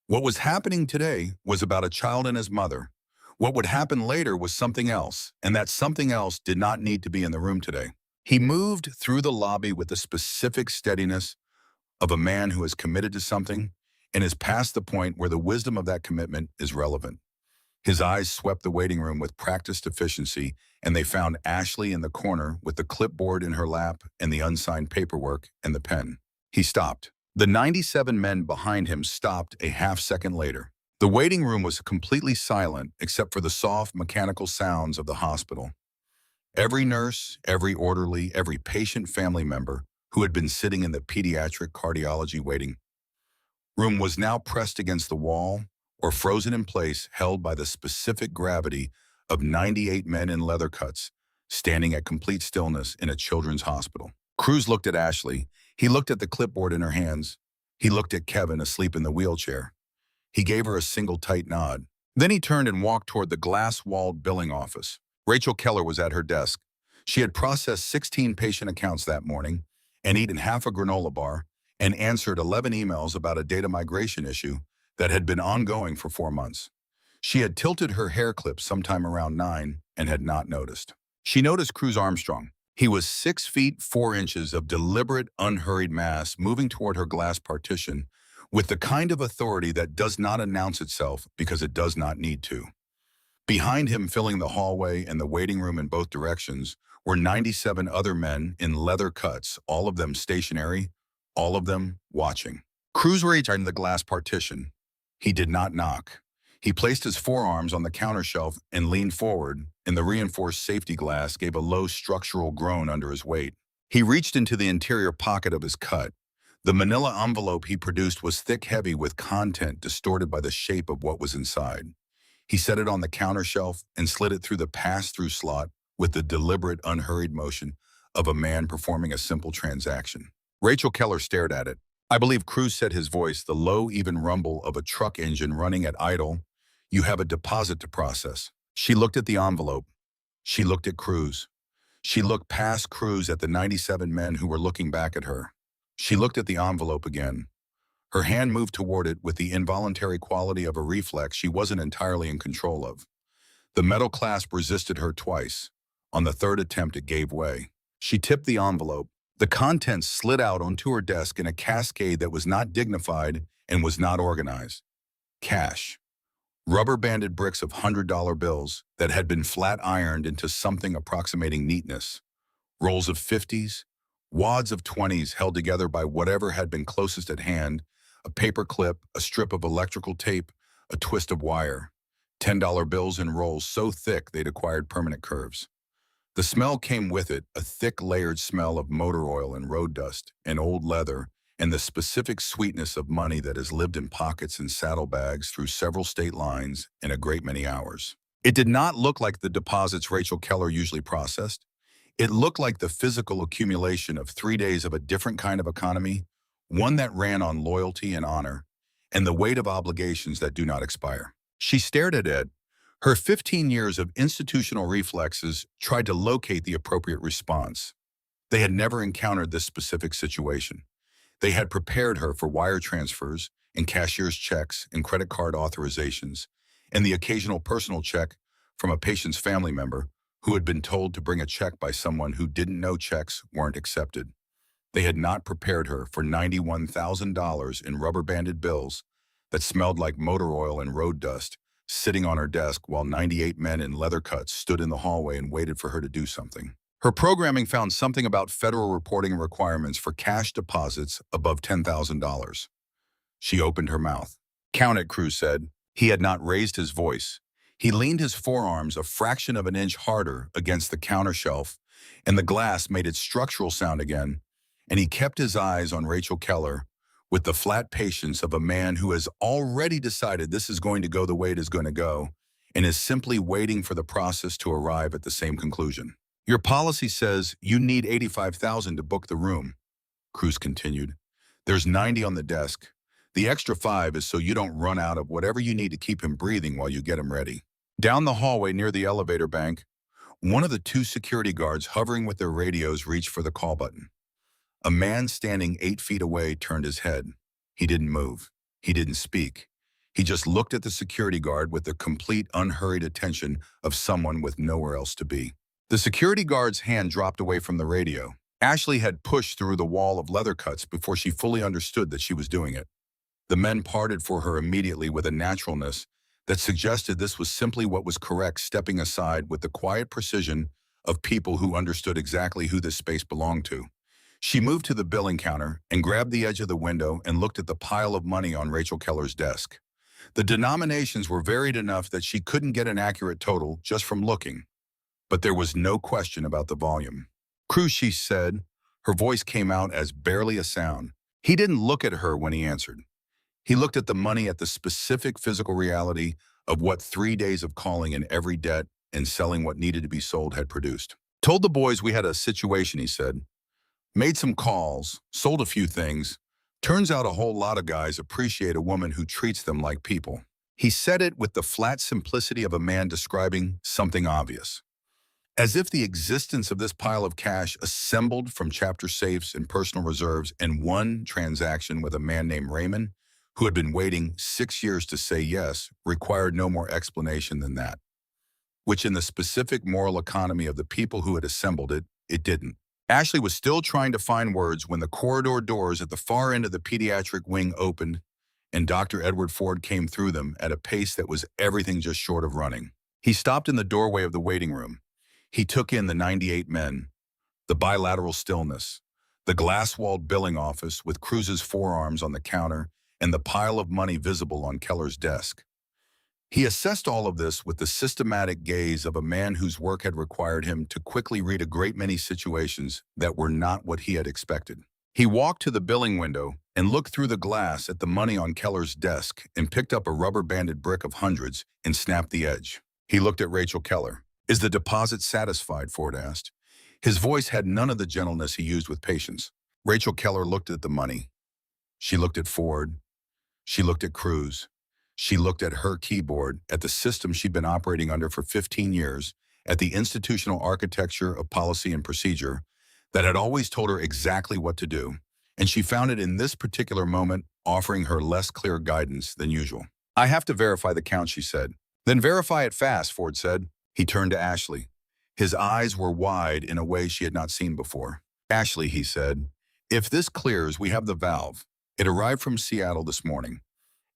What was happening today was about a child and his mother. What would happen later was something else, and that something else did not need to be in the room today. He moved through the lobby with the specific steadiness of a man who is committed to something and is past the point where the wisdom of that commitment is relevant. His eyes swept the waiting room with practiced efficiency, and they found Ashley in the corner with the clipboard in her lap and the unsigned paperwork and the pen. He stopped. The 97 men behind him stopped a half-second later. The waiting room was completely silent except for the soft, mechanical sounds of the hospital. Every nurse, every orderly, every patient family member who had been sitting in the pediatric cardiology waiting room was now pressed against the wall or frozen in place, held by the specific gravity of 98 men in leather cuts, standing at complete stillness in a children's hospital. Cruz looked at Ashley. He looked at the clipboard in her hands. He looked at Kevin asleep in the wheelchair. He gave her a single tight nod. Then he turned and walked toward the glass-walled billing office. Rachel Keller was at her desk. She had processed 16 patient accounts that morning and eaten half a granola bar and answered 11 emails about a data migration issue that had been ongoing for 4 months. She had tilted her hair clip sometime around 9 and had not noticed. She noticed Cruz Armstrong. He was 6 feet 4 inches of deliberate, unhurried mass moving toward her glass partition with the kind of authority that does not announce itself because it does not need to. Behind him, filling the hallway and the waiting room in both directions, were 97 other men in leather cuts, all of them stationary, all of them watching. Cruz reached into the glass partition. He did not knock. He placed his forearms on the counter shelf and leaned forward, and the reinforced safety glass gave a low structural groan under his weight. He reached into the interior pocket of his cut. The manila envelope he produced was thick, heavy with content distorted by the shape of what was inside. He set it on the counter shelf and slid it through the pass-through slot with the deliberate, unhurried motion of a man performing a simple transaction. Rachel Keller stared at it. I believe Cruz said, his voice, the low, even rumble of a truck engine running at idle. You have a deposit to process. She looked at the envelope. She looked at Cruz. She looked past Cruz at the 97 men who were looking back at her. She looked at the envelope again. Her hand moved toward it with the involuntary quality of a reflex she wasn't entirely in control of. The metal clasp resisted her twice. On the third attempt, it gave way. She tipped the envelope. The contents slid out onto her desk in a cascade that was not dignified and was not organized. Cash. Rubber-banded bricks of $100 bills that had been flat-ironed into something approximating neatness. Rolls of 50s, wads of 20s held together by whatever had been closest at hand, a paper clip, a strip of electrical tape, a twist of wire. $10 bills in rolls so thick they'd acquired permanent curves. The smell came with it, a thick layered smell of motor oil and road dust and old leather, and the specific sweetness of money that has lived in pockets and saddlebags through several state lines in a great many hours. It did not look like the deposits Rachel Keller usually processed. It looked like the physical accumulation of 3 days of a different kind of economy, one that ran on loyalty and honor, and the weight of obligations that do not expire. She stared at Ed. Her 15 years of institutional reflexes tried to locate the appropriate response. They had never encountered this specific situation. They had prepared her for wire transfers and cashier's checks and credit card authorizations, and the occasional personal check from a patient's family member who had been told to bring a check by someone who didn't know checks weren't accepted. They had not prepared her for $91,000 in rubber-banded bills that smelled like motor oil and road dust sitting on her desk while 98 men in leather cuts stood in the hallway and waited for her to do something. Her programming found something about federal reporting requirements for cash deposits above $10,000. She opened her mouth. Count it, Cruz said. He had not raised his voice. He leaned his forearms a fraction of an inch harder against the counter shelf, and the glass made its structural sound again, and he kept his eyes on Rachel Keller with the flat patience of a man who has already decided this is going to go the way it is going to go and is simply waiting for the process to arrive at the same conclusion. Your policy says you need $85,000 to book the room, Cruz continued. There's 90 on the desk. The extra 5 is so you don't run out of whatever you need to keep him breathing while you get him ready. Down the hallway near the elevator bank, one of the 2 security guards hovering with their radios reached for the call button. A man standing 8 feet away turned his head. He didn't move. He didn't speak. He just looked at the security guard with the complete, unhurried attention of someone with nowhere else to be. The security guard's hand dropped away from the radio. Ashley had pushed through the wall of leather cuts before she fully understood that she was doing it. The men parted for her immediately with a naturalness that suggested this was simply what was correct, stepping aside with the quiet precision of people who understood exactly who this space belonged to. She moved to the billing counter and grabbed the edge of the window and looked at the pile of money on Rachel Keller's desk. The denominations were varied enough that she couldn't get an accurate total just from looking. But there was no question about the volume. Cruz, she said. Her voice came out as barely a sound. He didn't look at her when he answered. He looked at the money, at the specific physical reality of what 3 days of calling in every debt and selling what needed to be sold had produced. Told the boys we had a situation, he said. Made some calls, sold a few things. Turns out a whole lot of guys appreciate a woman who treats them like people. He said it with the flat simplicity of a man describing something obvious. As if the existence of this pile of cash assembled from chapter safes and personal reserves and one transaction with a man named Raymond, who had been waiting 6 years to say yes, required no more explanation than that. Which in the specific moral economy of the people who had assembled it, it didn't. Ashley was still trying to find words when the corridor doors at the far end of the pediatric wing opened and Dr. Edward Ford came through them at a pace that was everything just short of running. He stopped in the doorway of the waiting room. He took in the 98 men, the bilateral stillness, the glass-walled billing office with Cruz's forearms on the counter, and the pile of money visible on Keller's desk. He assessed all of this with the systematic gaze of a man whose work had required him to quickly read a great many situations that were not what he had expected. He walked to the billing window and looked through the glass at the money on Keller's desk and picked up a rubber-banded brick of hundreds and snapped the edge. He looked at Rachel Keller. "Is the deposit satisfied?" Ford asked. His voice had none of the gentleness he used with patience. Rachel Keller looked at the money. She looked at Ford. She looked at Cruz. She looked at her keyboard, at the system she'd been operating under for 15 years, at the institutional architecture of policy and procedure that had always told her exactly what to do, and she found it in this particular moment offering her less clear guidance than usual. "I have to verify the count," she said. "Then verify it fast," Ford said. He turned to Ashley. His eyes were wide in a way she had not seen before. "Ashley," he said, "if this clears, we have the valve. It arrived from Seattle this morning.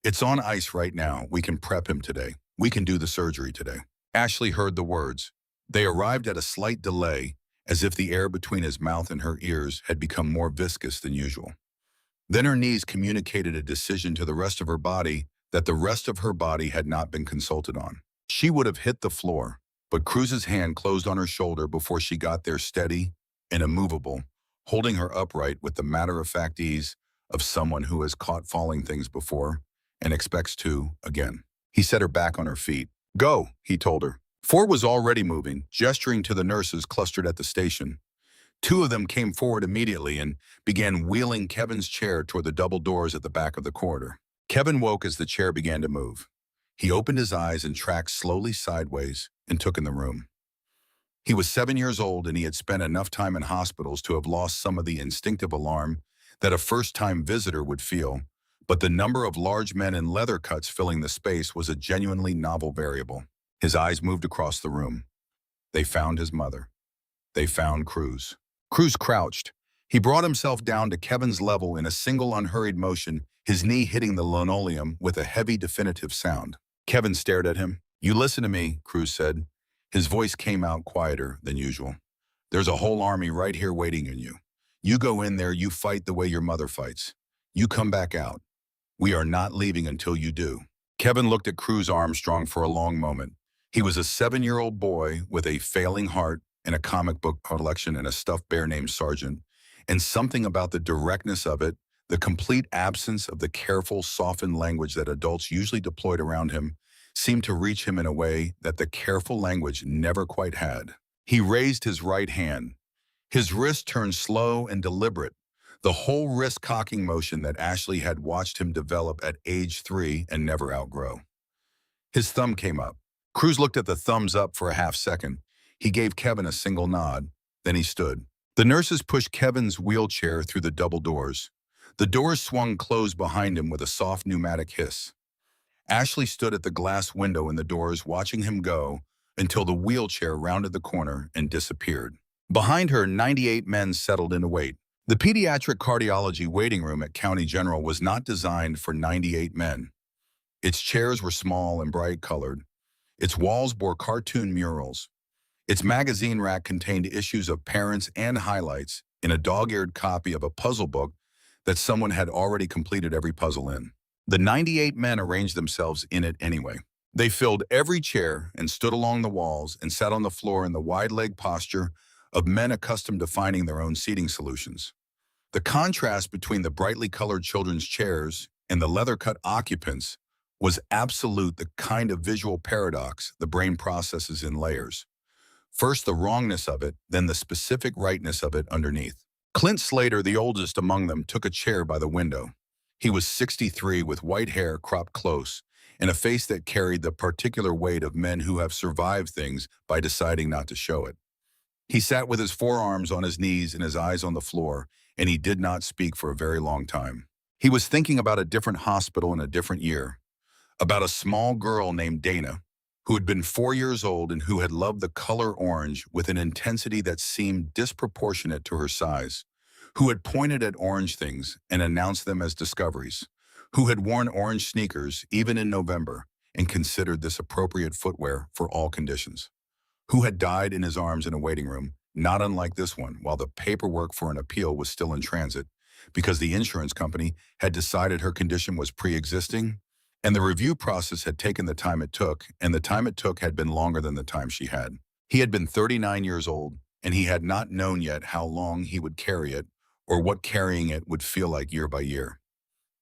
It's on ice right now. We can prep him today. We can do the surgery today." Ashley heard the words. They arrived at a slight delay, as if the air between his mouth and her ears had become more viscous than usual. Then her knees communicated a decision to the rest of her body that the rest of her body had not been consulted on. She would have hit the floor, but Cruz's hand closed on her shoulder before she got there, steady and immovable, holding her upright with the matter-of-fact ease of someone who has caught falling things before and expects to again. He set her back on her feet. "Go," he told her. Ford was already moving, gesturing to the nurses clustered at the station. Two of them came forward immediately and began wheeling Kevin's chair toward the double doors at the back of the corridor. Kevin woke as the chair began to move. He opened his eyes and tracked slowly sideways and took in the room. He was 7 years old and he had spent enough time in hospitals to have lost some of the instinctive alarm that a first-time visitor would feel, but the number of large men in leather cuts filling the space was a genuinely novel variable. His eyes moved across the room. They found his mother. They found Cruz. Cruz crouched. He brought himself down to Kevin's level in a single unhurried motion, his knee hitting the linoleum with a heavy, definitive sound. Kevin stared at him. "You listen to me," Cruz said. His voice came out quieter than usual. "There's a whole army right here waiting on you. You go in there, you fight the way your mother fights. You come back out. We are not leaving until you do." Kevin looked at Cruz Armstrong for a long moment. He was a 7-year-old boy with a failing heart and a comic book collection and a stuffed bear named Sergeant, and something about the directness of it, the complete absence of the careful, softened language that adults usually deployed around him, seemed to reach him in a way that the careful language never quite had. He raised his right hand. His wrist turned slow and deliberate, the whole wrist-cocking motion that Ashley had watched him develop at age 3 and never outgrow. His thumb came up. Cruz looked at the thumbs up for a half second. He gave Kevin a single nod. Then he stood. The nurses pushed Kevin's wheelchair through the double doors. The doors swung closed behind him with a soft pneumatic hiss. Ashley stood at the glass window in the doors watching him go until the wheelchair rounded the corner and disappeared. Behind her, 98 men settled in to wait. The pediatric cardiology waiting room at County General was not designed for 98 men. Its chairs were small and bright-colored. Its walls bore cartoon murals. Its magazine rack contained issues of Parents and highlights in a dog-eared copy of a puzzle book that someone had already completed every puzzle in. The 98 men arranged themselves in it anyway. They filled every chair and stood along the walls and sat on the floor in the wide-leg posture of men accustomed to finding their own seating solutions. The contrast between the brightly colored children's chairs and the leather-cut occupants was absolute, the kind of visual paradox the brain processes in layers. First the wrongness of it, then the specific rightness of it underneath. Clint Slater, the oldest among them, took a chair by the window. He was 63 with white hair cropped close and a face that carried the particular weight of men who have survived things by deciding not to show it. He sat with his forearms on his knees and his eyes on the floor, and he did not speak for a very long time. He was thinking about a different hospital in a different year, about a small girl named Dana, who had been 4 years old and who had loved the color orange with an intensity that seemed disproportionate to her size, who had pointed at orange things and announced them as discoveries, who had worn orange sneakers even in November and considered this appropriate footwear for all conditions, who had died in his arms in a waiting room, not unlike this one, while the paperwork for an appeal was still in transit, because the insurance company had decided her condition was pre-existing And the review process had taken the time it took, and the time it took had been longer than the time she had. He had been 39 years old, and he had not known yet how long he would carry it or what carrying it would feel like year by year.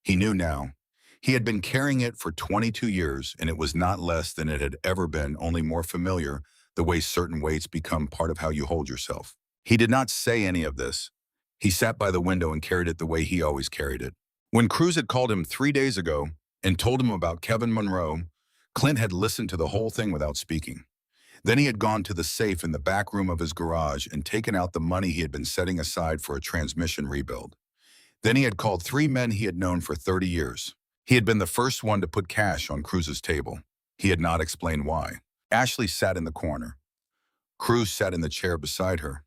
He knew now. He had been carrying it for 22 years, and it was not less than it had ever been, only more familiar, the way certain weights become part of how you hold yourself. He did not say any of this. He sat by the window and carried it the way he always carried it. When Cruz had called him 3 days ago and told him about Kevin Monroe, Clint had listened to the whole thing without speaking. Then he had gone to the safe in the back room of his garage and taken out the money he had been setting aside for a transmission rebuild. Then he had called 3 men he had known for 30 years. He had been the first one to put cash on Cruz's table. He had not explained why. Ashley sat in the corner. Cruz sat in the chair beside her.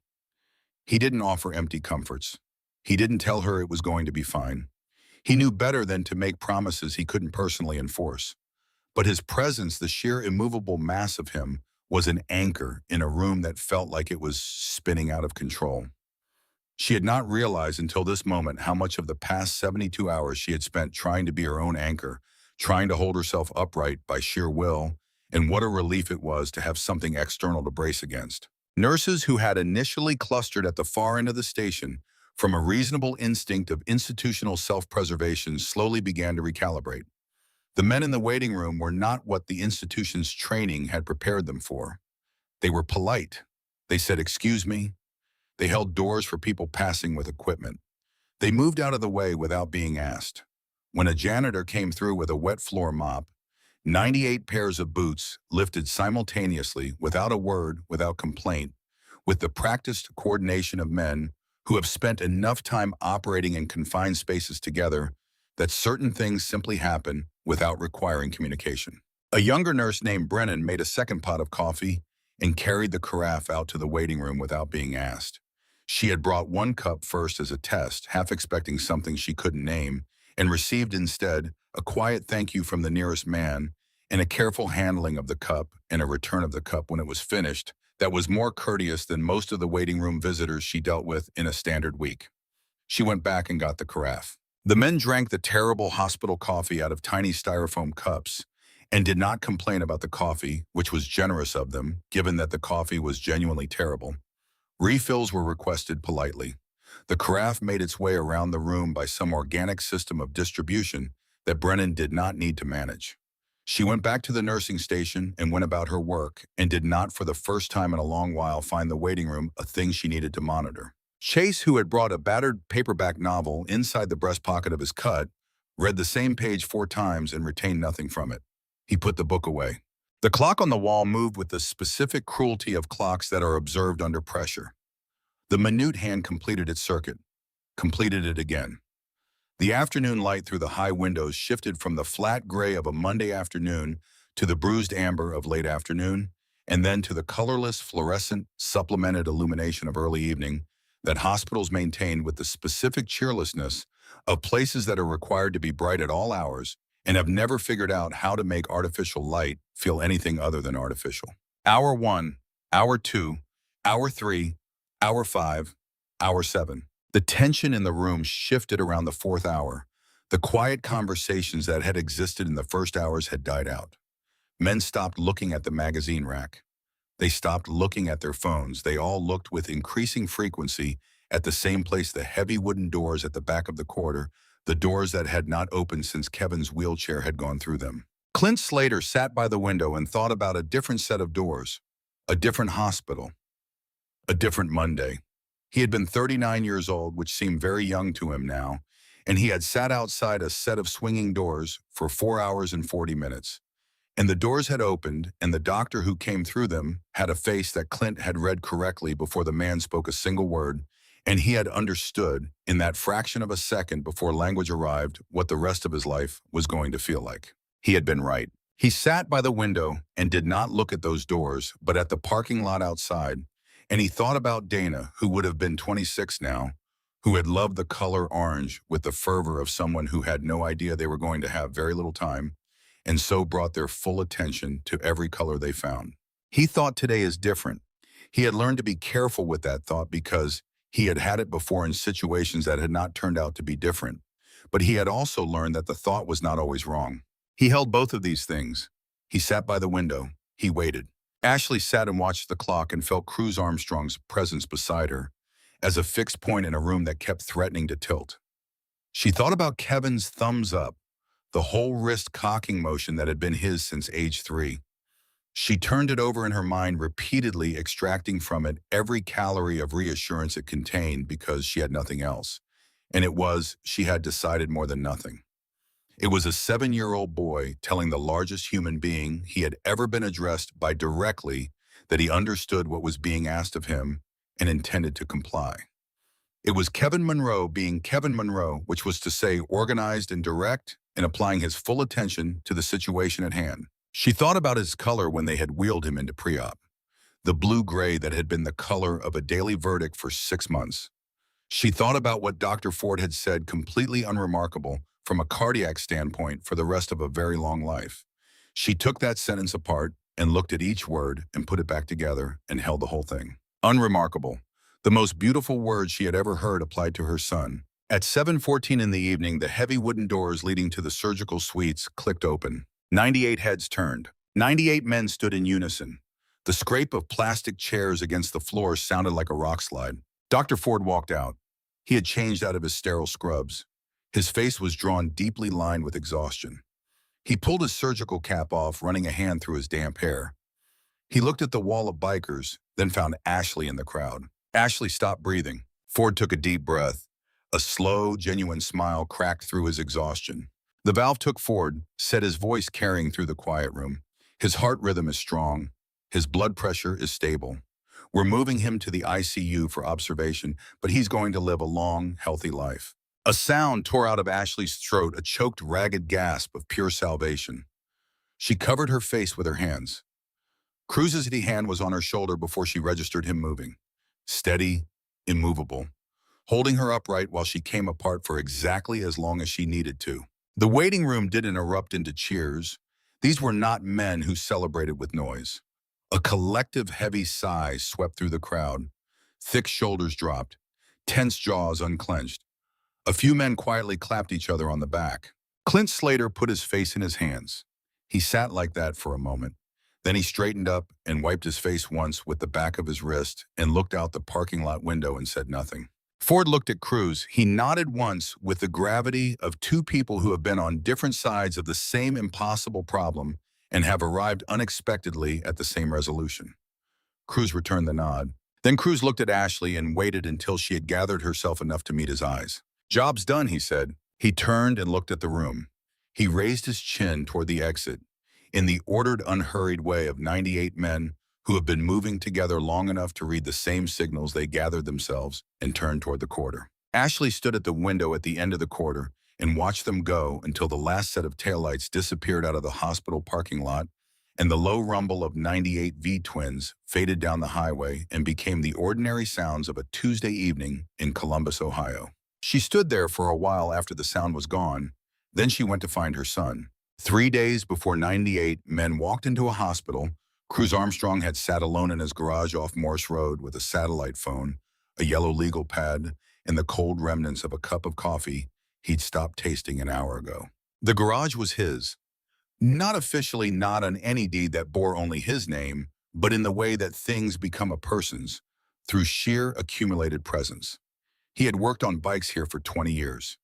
He didn't offer empty comforts. He didn't tell her it was going to be fine. He knew better than to make promises he couldn't personally enforce. But his presence, the sheer immovable mass of him, was an anchor in a room that felt like it was spinning out of control. She had not realized until this moment how much of the past 72 hours she had spent trying to be her own anchor, trying to hold herself upright by sheer will, and what a relief it was to have something external to brace against. Nurses who had initially clustered at the far end of the station, from a reasonable instinct of institutional self-preservation, slowly began to recalibrate. The men in the waiting room were not what the institution's training had prepared them for. They were polite. They said, "Excuse me." They held doors for people passing with equipment. They moved out of the way without being asked. When a janitor came through with a wet floor mop, 98 pairs of boots lifted simultaneously, without a word, without complaint, with the practiced coordination of men who have spent enough time operating in confined spaces together that certain things simply happen without requiring communication. A younger nurse named Brennan made a second pot of coffee and carried the carafe out to the waiting room without being asked. She had brought 1 cup first as a test, half expecting something she couldn't name, and received instead a quiet thank you from the nearest man and a careful handling of the cup and a return of the cup when it was finished that was more courteous than most of the waiting room visitors she dealt with in a standard week. She went back and got the carafe. The men drank the terrible hospital coffee out of tiny styrofoam cups and did not complain about the coffee, which was generous of them, given that the coffee was genuinely terrible. Refills were requested politely. The carafe made its way around the room by some organic system of distribution that Brennan did not need to manage. She went back to the nursing station and went about her work, and did not for the first time in a long while find the waiting room a thing she needed to monitor. Chase, who had brought a battered paperback novel inside the breast pocket of his cut, read the same page 4 times and retained nothing from it. He put the book away. The clock on the wall moved with the specific cruelty of clocks that are observed under pressure. The minute hand completed its circuit, completed it again. The afternoon light through the high windows shifted from the flat gray of a Monday afternoon to the bruised amber of late afternoon, and then to the colorless, fluorescent, supplemented illumination of early evening that hospitals maintain with the specific cheerlessness of places that are required to be bright at all hours and have never figured out how to make artificial light feel anything other than artificial. Hour 1, hour 2, hour 3, hour 5, hour 7. The tension in the room shifted around the 4th hour. The quiet conversations that had existed in the first hours had died out. Men stopped looking at the magazine rack. They stopped looking at their phones. They all looked with increasing frequency at the same place, the heavy wooden doors at the back of the corridor, the doors that had not opened since Kevin's wheelchair had gone through them. Clint Slater sat by the window and thought about a different set of doors, a different hospital, a different Monday. He had been 39 years old, which seemed very young to him now, and he had sat outside a set of swinging doors for 4 hours and 40 minutes. And the doors had opened, and the doctor who came through them had a face that Clint had read correctly before the man spoke a single word, and he had understood, in that fraction of a second before language arrived, what the rest of his life was going to feel like. He had been right. He sat by the window and did not look at those doors, but at the parking lot outside, and he thought about Dana, who would have been 26 now, who had loved the color orange with the fervor of someone who had no idea they were going to have very little time, and so brought their full attention to every color they found. He thought today is different. He had learned to be careful with that thought because he had had it before in situations that had not turned out to be different. But he had also learned that the thought was not always wrong. He held both of these things. He sat by the window. He waited. Ashley sat and watched the clock and felt Cruz Armstrong's presence beside her as a fixed point in a room that kept threatening to tilt. She thought about Kevin's thumbs up, the whole wrist cocking motion that had been his since age 3. She turned it over in her mind, repeatedly extracting from it every calorie of reassurance it contained because she had nothing else. And it was, she had decided more than nothing. It was a 7-year-old boy telling the largest human being he had ever been addressed by directly that he understood what was being asked of him and intended to comply. It was Kevin Monroe being Kevin Monroe, which was to say organized and direct and applying his full attention to the situation at hand. She thought about his color when they had wheeled him into pre-op, the blue-gray that had been the color of a daily verdict for 6 months. She thought about what Dr. Ford had said, completely unremarkable from a cardiac standpoint for the rest of a very long life. She took that sentence apart and looked at each word and put it back together and held the whole thing. Unremarkable. The most beautiful word she had ever heard applied to her son. At 7:14 in the evening, the heavy wooden doors leading to the surgical suites clicked open. 98 heads turned. 98 men stood in unison. The scrape of plastic chairs against the floor sounded like a rock slide. Dr. Ford walked out. He had changed out of his sterile scrubs. His face was drawn, deeply lined with exhaustion. He pulled his surgical cap off, running a hand through his damp hair. He looked at the wall of bikers, then found Ashley in the crowd. Ashley stopped breathing. Ford took a deep breath. A slow, genuine smile cracked through his exhaustion. The valve took Ford, said, his voice carrying through the quiet room. His heart rhythm is strong. His blood pressure is stable. We're moving him to the ICU for observation, but he's going to live a long, healthy life. A sound tore out of Ashley's throat, a choked, ragged gasp of pure salvation. She covered her face with her hands. Cruz's heavy hand was on her shoulder before she registered him moving. Steady, immovable, holding her upright while she came apart for exactly as long as she needed to. The waiting room didn't erupt into cheers. These were not men who celebrated with noise. A collective heavy sigh swept through the crowd. Thick shoulders dropped, tense jaws unclenched. A few men quietly clapped each other on the back. Clint Slater put his face in his hands. He sat like that for a moment. Then he straightened up and wiped his face once with the back of his wrist and looked out the parking lot window and said nothing. Ford looked at Cruz. He nodded once with the gravity of two people who have been on different sides of the same impossible problem and have arrived unexpectedly at the same resolution. Cruz returned the nod. Then Cruz looked at Ashley and waited until she had gathered herself enough to meet his eyes. "Job's done," he said. He turned and looked at the room. He raised his chin toward the exit in the ordered, unhurried way of 98 men who have been moving together long enough to read the same signals. They gathered themselves and turned toward the corridor. Ashley stood at the window at the end of the corridor and watched them go until the last set of taillights disappeared out of the hospital parking lot and the low rumble of 98 V-twins faded down the highway and became the ordinary sounds of a Tuesday evening in Columbus, Ohio. She stood there for a while after the sound was gone. Then she went to find her son. 3 days before 98 men walked into a hospital, Cruz Armstrong had sat alone in his garage off Morse Road with a satellite phone, a yellow legal pad, and the cold remnants of a cup of coffee he'd stopped tasting an hour ago. The garage was his. Not officially, not on any deed that bore only his name, but in the way that things become a person's, through sheer accumulated presence. He had worked on bikes here for 20 years.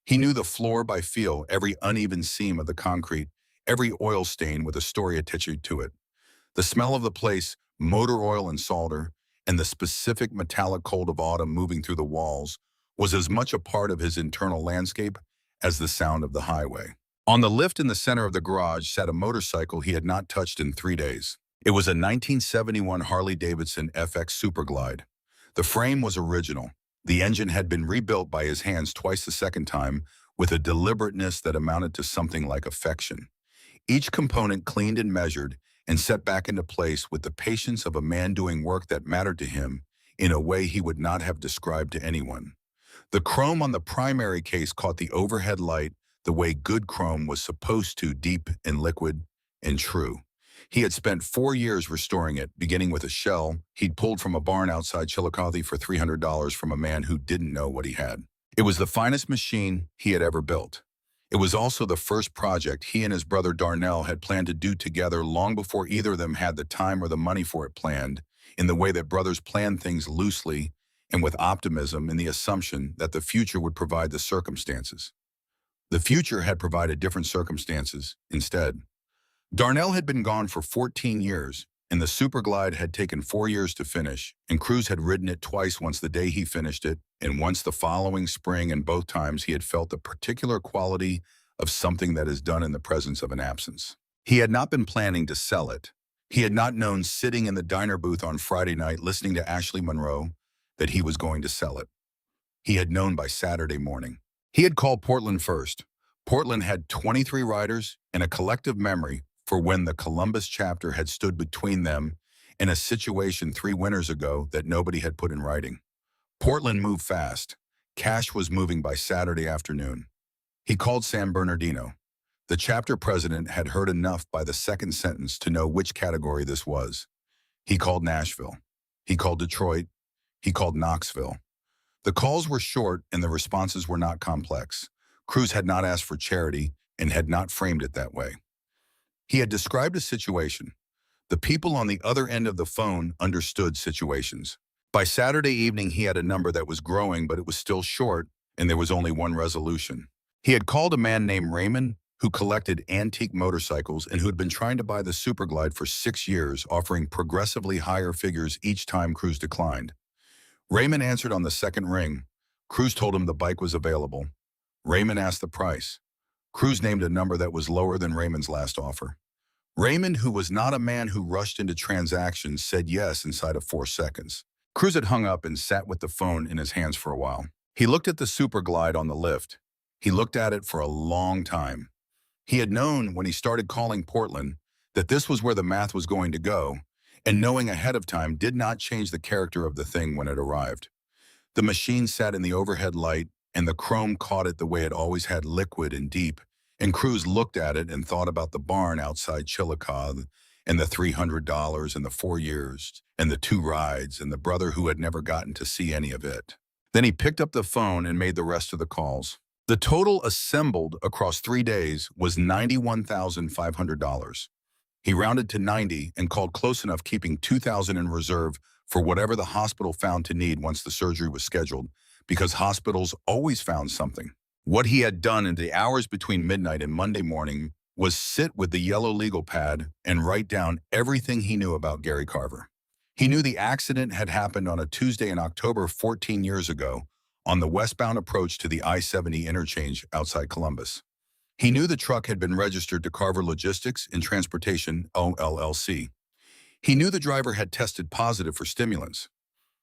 He knew the floor by feel, every uneven seam of the concrete, every oil stain with a story attached to it. The smell of the place, motor oil and solder, and the specific metallic cold of autumn moving through the walls was as much a part of his internal landscape as the sound of the highway. On the lift in the center of the garage sat a motorcycle he had not touched in 3 days. It was a 1971 Harley-Davidson FX Superglide. The frame was original. The engine had been rebuilt by his hands twice the second time with a deliberateness that amounted to something like affection. Each component cleaned and measured and set back into place with the patience of a man doing work that mattered to him in a way he would not have described to anyone. The chrome on the primary case caught the overhead light the way good chrome was supposed to, deep and liquid and true. He had spent 4 years restoring it, beginning with a shell he'd pulled from a barn outside Chillicothe for $300 from a man who didn't know what he had. It was the finest machine he had ever built. It was also the first project he and his brother Darnell had planned to do together long before either of them had the time or the money for it planned, in the way that brothers plan things loosely and with optimism in the assumption that the future would provide the circumstances. The future had provided different circumstances instead. Darnell had been gone for 14 years, and the Superglide had taken 4 years to finish, and Cruz had ridden it twice, once the day he finished it, and once the following spring, and both times he had felt the particular quality of something that is done in the presence of an absence. He had not been planning to sell it. He had not known, sitting in the diner booth on Friday night listening to Ashley Monroe, that he was going to sell it. He had known by Saturday morning. He had called Portland first. Portland had 23 riders and a collective memory for when the Columbus chapter had stood between them in a situation 3 winters ago that nobody had put in writing. Portland moved fast. Cash was moving by Saturday afternoon. He called San Bernardino. The chapter president had heard enough by the second sentence to know which category this was. He called Nashville. He called Detroit. He called Knoxville. The calls were short and the responses were not complex. Cruz had not asked for charity and had not framed it that way. He had described a situation. The people on the other end of the phone understood situations. By Saturday evening, he had a number that was growing, but it was still short, and there was only one resolution. He had called a man named Raymond, who collected antique motorcycles and who had been trying to buy the Superglide for 6 years, offering progressively higher figures each time Cruz declined. Raymond answered on the second ring. Cruz told him the bike was available. Raymond asked the price. Cruz named a number that was lower than Raymond's last offer. Raymond, who was not a man who rushed into transactions, said yes inside of 4 seconds. Cruz had hung up and sat with the phone in his hands for a while. He looked at the Superglide on the lift. He looked at it for a long time. He had known when he started calling Portland that this was where the math was going to go, and knowing ahead of time did not change the character of the thing when it arrived. The machine sat in the overhead light, and the chrome caught it the way it always had, liquid and deep, and Cruz looked at it and thought about the barn outside Chillicothe, and the $300 and the 4 years, and the 2 rides, and the brother who had never gotten to see any of it. Then he picked up the phone and made the rest of the calls. The total assembled across 3 days was $91,500. He rounded to 90 and called close enough, keeping $2,000 in reserve for whatever the hospital found to need once the surgery was scheduled, because hospitals always found something. What he had done in the hours between midnight and Monday morning was sit with the yellow legal pad and write down everything he knew about Gary Carver. He knew the accident had happened on a Tuesday in October 14 years ago on the westbound approach to the I-70 interchange outside Columbus. He knew the truck had been registered to Carver Logistics and Transportation, LLC. He knew the driver had tested positive for stimulants.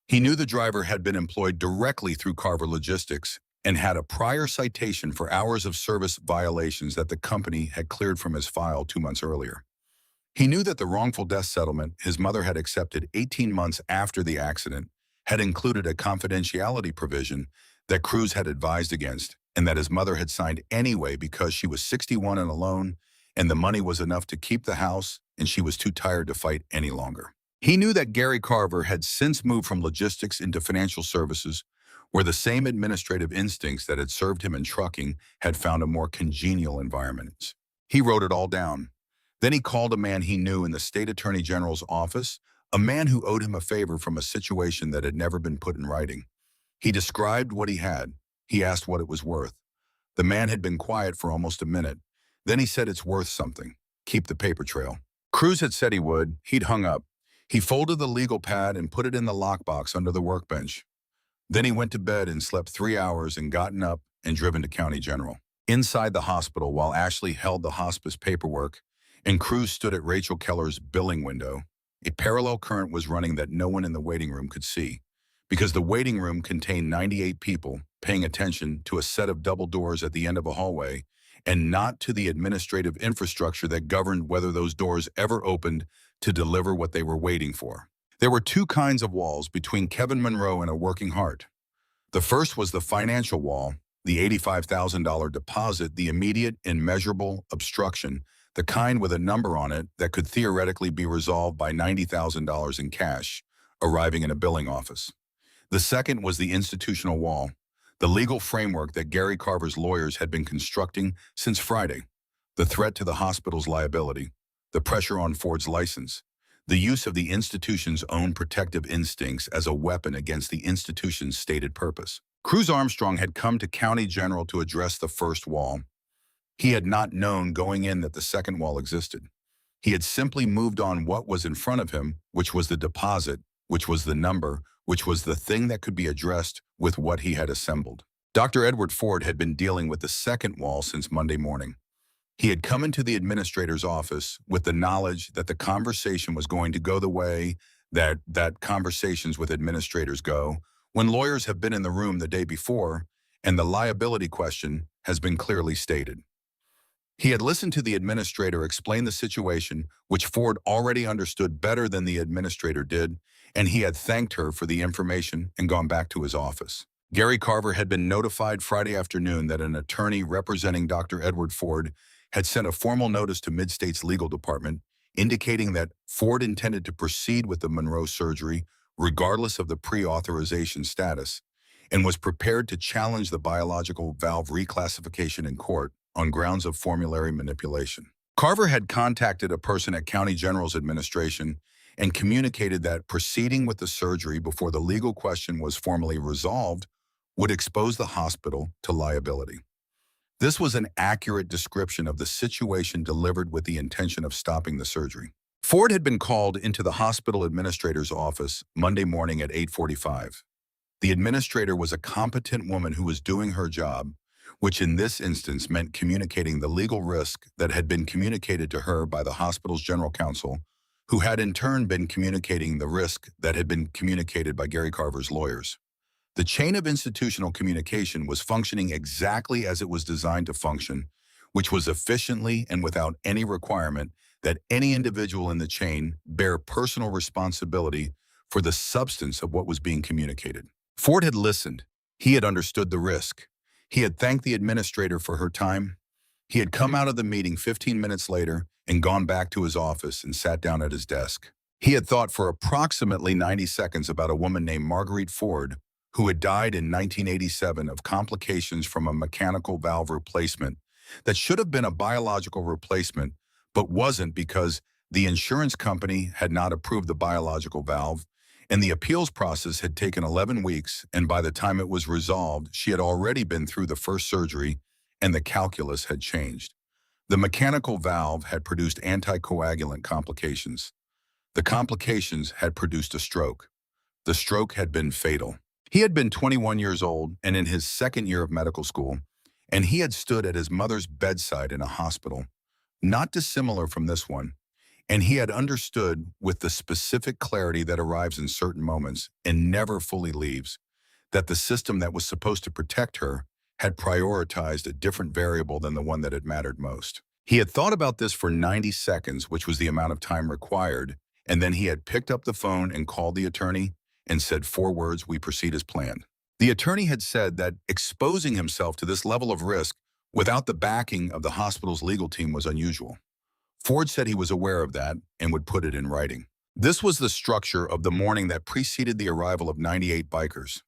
He knew the driver had been employed directly through Carver Logistics and had a prior citation for hours of service violations that the company had cleared from his file 2 months earlier. He knew that the wrongful death settlement his mother had accepted 18 months after the accident had included a confidentiality provision that Cruz had advised against, and that his mother had signed anyway because she was 61 and alone, and the money was enough to keep the house, and she was too tired to fight any longer. He knew that Gary Carver had since moved from logistics into financial services, where the same administrative instincts that had served him in trucking had found a more congenial environment. He wrote it all down. Then he called a man he knew in the state attorney general's office, a man who owed him a favor from a situation that had never been put in writing. He described what he had. He asked what it was worth. The man had been quiet for almost a minute. Then he said, "It's worth something. Keep the paper trail." Cruz had said he would. He'd hung up. He folded the legal pad and put it in the lockbox under the workbench. Then he went to bed and slept 3 hours and gotten up and driven to County General. Inside the hospital, while Ashley held the hospice paperwork and Cruz stood at Rachel Keller's billing window, a parallel current was running that no one in the waiting room could see, because the waiting room contained 98 people paying attention to a set of double doors at the end of a hallway and not to the administrative infrastructure that governed whether those doors ever opened to deliver what they were waiting for. There were 2 kinds of walls between Kevin Monroe and a working heart. The first was the financial wall, the $85,000 deposit, the immediate and measurable obstruction, the kind with a number on it that could theoretically be resolved by $90,000 in cash, arriving in a billing office. The second was the institutional wall, the legal framework that Gary Carver's lawyers had been constructing since Friday, the threat to the hospital's liability, the pressure on Ford's license, the use of the institution's own protective instincts as a weapon against the institution's stated purpose. Cruz Armstrong had come to County General to address the first wall. He had not known going in that the second wall existed. He had simply moved on what was in front of him, which was the deposit, which was the number, which was the thing that could be addressed with what he had assembled. Dr. Edward Ford had been dealing with the second wall since Monday morning. He had come into the administrator's office with the knowledge that the conversation was going to go the way that conversations with administrators go when lawyers have been in the room the day before and the liability question has been clearly stated. He had listened to the administrator explain the situation, which Ford already understood better than the administrator did, and he had thanked her for the information and gone back to his office. Gary Carver had been notified Friday afternoon that an attorney representing Dr. Edward Ford had sent a formal notice to Midstate's legal department indicating that Ford intended to proceed with the Monroe surgery regardless of the pre-authorization status and was prepared to challenge the biological valve reclassification in court on grounds of formulary manipulation. Carver had contacted a person at County General's administration and communicated that proceeding with the surgery before the legal question was formally resolved would expose the hospital to liability. This was an accurate description of the situation delivered with the intention of stopping the surgery. Ford had been called into the hospital administrator's office Monday morning at 8:45. The administrator was a competent woman who was doing her job, which in this instance meant communicating the legal risk that had been communicated to her by the hospital's general counsel, who had in turn been communicating the risk that had been communicated by Gary Carver's lawyers. The chain of institutional communication was functioning exactly as it was designed to function, which was efficiently and without any requirement that any individual in the chain bear personal responsibility for the substance of what was being communicated. Ford had listened. He had understood the risk. He had thanked the administrator for her time. He had come out of the meeting 15 minutes later and gone back to his office and sat down at his desk. He had thought for approximately 90 seconds about a woman named Marguerite Ford, who had died in 1987 of complications from a mechanical valve replacement that should have been a biological replacement, but wasn't because the insurance company had not approved the biological valve, and the appeals process had taken 11 weeks, and by the time it was resolved, she had already been through the first surgery, and the calculus had changed. The mechanical valve had produced anticoagulant complications. The complications had produced a stroke. The stroke had been fatal. He had been 21 years old and in his second year of medical school, and he had stood at his mother's bedside in a hospital, not dissimilar from this one, and he had understood with the specific clarity that arrives in certain moments and never fully leaves, that the system that was supposed to protect her had prioritized a different variable than the one that had mattered most. He had thought about this for 90 seconds, which was the amount of time required, and then he had picked up the phone and called the attorney and said 4 words, "We proceed as planned." The attorney had said that exposing himself to this level of risk without the backing of the hospital's legal team was unusual. Ford said he was aware of that and would put it in writing. This was the structure of the morning that preceded the arrival of 98 bikers.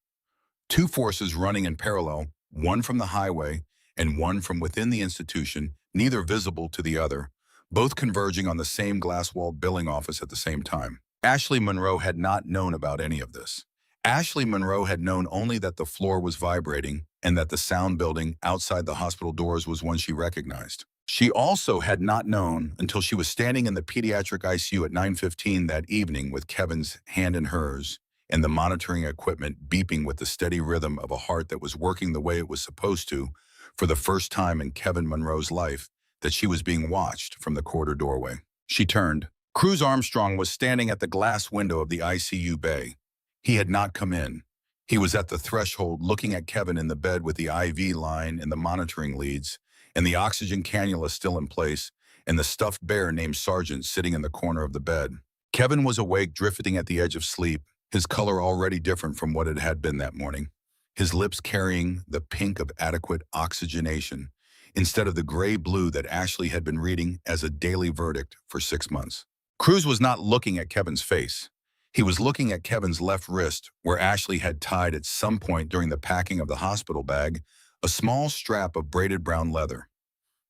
2 forces running in parallel, one from the highway and one from within the institution, neither visible to the other, both converging on the same glass-walled billing office at the same time. Ashley Monroe had not known about any of this. Ashley Monroe had known only that the floor was vibrating and that the sound building outside the hospital doors was one she recognized. She also had not known until she was standing in the pediatric ICU at 9:15 that evening with Kevin's hand in hers and the monitoring equipment beeping with the steady rhythm of a heart that was working the way it was supposed to for the first time in Kevin Monroe's life, that she was being watched from the corridor doorway. She turned. Cruz Armstrong was standing at the glass window of the ICU bay. He had not come in. He was at the threshold looking at Kevin in the bed with the IV line and the monitoring leads, and the oxygen cannula still in place, and the stuffed bear named Sergeant sitting in the corner of the bed. Kevin was awake, drifting at the edge of sleep, his color already different from what it had been that morning, his lips carrying the pink of adequate oxygenation instead of the gray-blue that Ashley had been reading as a daily verdict for 6 months. Cruz was not looking at Kevin's face. He was looking at Kevin's left wrist, where Ashley had tied at some point during the packing of the hospital bag, a small strap of braided brown leather.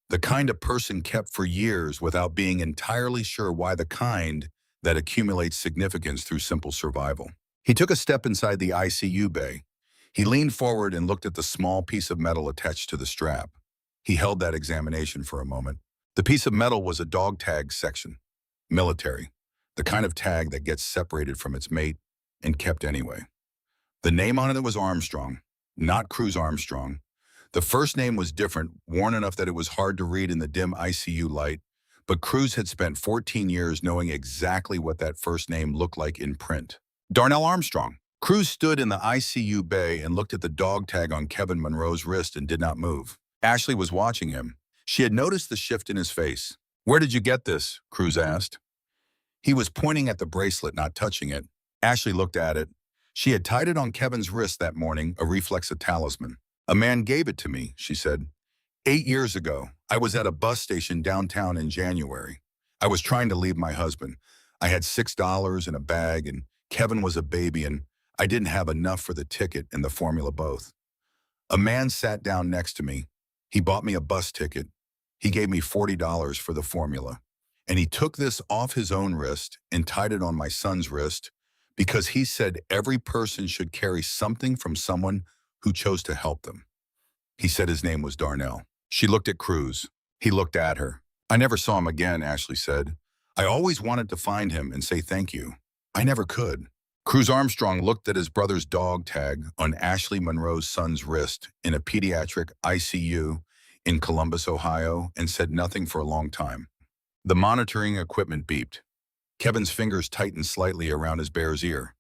The kind a person kept for years without being entirely sure why, the kind that accumulates significance through simple survival. He took a step inside the ICU bay. He leaned forward and looked at the small piece of metal attached to the strap. He held that examination for a moment. The piece of metal was a dog tag section. Military. The kind of tag that gets separated from its mate and kept anyway. The name on it was Armstrong, not Cruz Armstrong. The first name was different, worn enough that it was hard to read in the dim ICU light, but Cruz had spent 14 years knowing exactly what that first name looked like in print. Darnell Armstrong. Cruz stood in the ICU bay and looked at the dog tag on Kevin Monroe's wrist and did not move. Ashley was watching him. She had noticed the shift in his face. "Where did you get this?" Cruz asked. He was pointing at the bracelet, not touching it. Ashley looked at it. She had tied it on Kevin's wrist that morning, a reflex, a talisman. "A man gave it to me," she said. 8 years ago, I was at a bus station downtown in January. I was trying to leave my husband. I had $6 in a bag, and Kevin was a baby, and I didn't have enough for the ticket and the formula both. A man sat down next to me. He bought me a bus ticket. He gave me $40 for the formula. And he took this off his own wrist and tied it on my son's wrist because he said every person should carry something from someone who chose to help them. He said his name was Darnell." She looked at Cruz. He looked at her. "I never saw him again," Ashley said. "I always wanted to find him and say thank you. I never could." Cruz Armstrong looked at his brother's dog tag on Ashley Monroe's son's wrist in a pediatric ICU in Columbus, Ohio, and said nothing for a long time. The monitoring equipment beeped. Kevin's fingers tightened slightly around his bear's ear.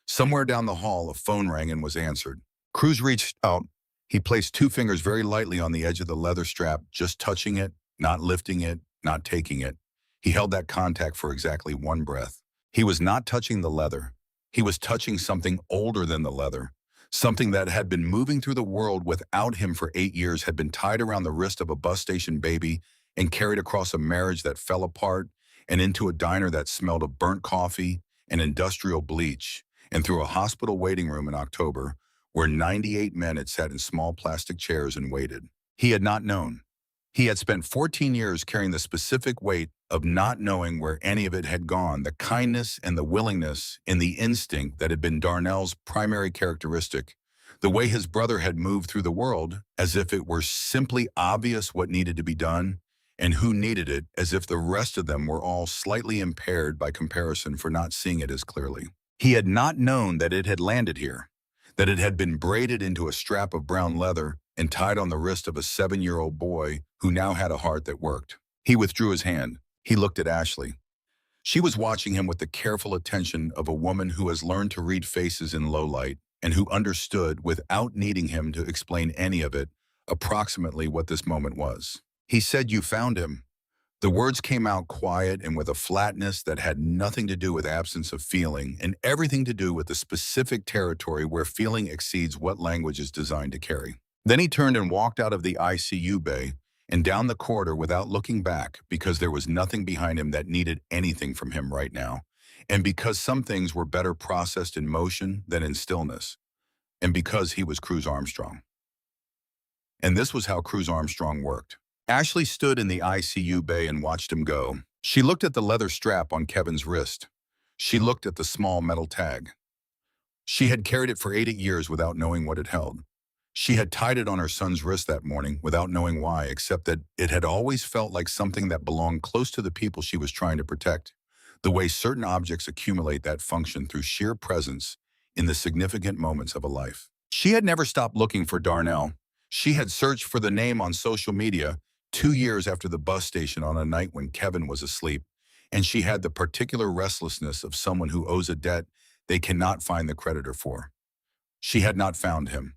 Somewhere down the hall, a phone rang and was answered. Cruz reached out. He placed 2 fingers very lightly on the edge of the leather strap, just touching it, not lifting it, not taking it. He held that contact for exactly 1 breath. He was not touching the leather. He was touching something older than the leather, something that had been moving through the world without him for 8 years, had been tied around the wrist of a bus station baby and carried across a marriage that fell apart and into a diner that smelled of burnt coffee and industrial bleach, and through a hospital waiting room in October where 98 men had sat in small plastic chairs and waited. He had not known. He had spent 14 years carrying the specific weight of not knowing where any of it had gone, the kindness and the willingness and the instinct that had been Darnell's primary characteristic, the way his brother had moved through the world as if it were simply obvious what needed to be done, and who needed it as if the rest of them were all slightly impaired by comparison for not seeing it as clearly. He had not known that it had landed here, that it had been braided into a strap of brown leather and tied on the wrist of a 7-year-old boy who now had a heart that worked. He withdrew his hand. He looked at Ashley. She was watching him with the careful attention of a woman who has learned to read faces in low light and who understood, without needing him to explain any of it, approximately what this moment was. "He said you found him." The words came out quiet and with a flatness that had nothing to do with absence of feeling and everything to do with the specific territory where feeling exceeds what language is designed to carry. Then he turned and walked out of the ICU bay and down the corridor without looking back, because there was nothing behind him that needed anything from him right now, and because some things were better processed in motion than in stillness, and because he was Cruz Armstrong. And this was how Cruz Armstrong worked. Ashley stood in the ICU bay and watched him go. She looked at the leather strap on Kevin's wrist. She looked at the small metal tag. She had carried it for 8 years without knowing what it held. She had tied it on her son's wrist that morning without knowing why, except that it had always felt like something that belonged close to the people she was trying to protect, the way certain objects accumulate that function through sheer presence in the significant moments of a life. She had never stopped looking for Darnell. She had searched for the name on social media 2 years after the bus station on a night when Kevin was asleep, and she had the particular restlessness of someone who owes a debt they cannot find the creditor for. She had not found him.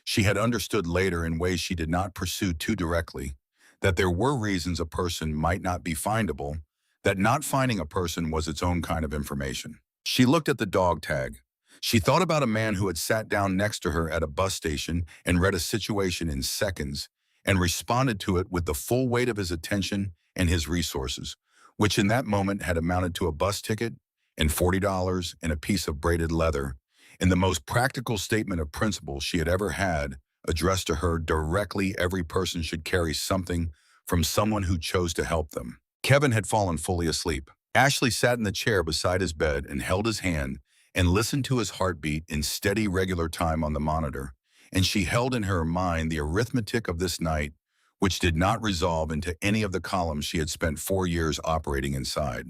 She had understood later, in ways she did not pursue too directly, that there were reasons a person might not be findable, that not finding a person was its own kind of information. She looked at the dog tag. She thought about a man who had sat down next to her at a bus station and read a situation in seconds and responded to it with the full weight of his attention and his resources, which in that moment had amounted to a bus ticket and $40 and a piece of braided leather, and the most practical statement of principle she had ever had, addressed to her directly. Every person should carry something from someone who chose to help them. Kevin had fallen fully asleep. Ashley sat in the chair beside his bed and held his hand and listened to his heartbeat in steady, regular time on the monitor, and she held in her mind the arithmetic of this night, which did not resolve into any of the columns she had spent 4 years operating inside.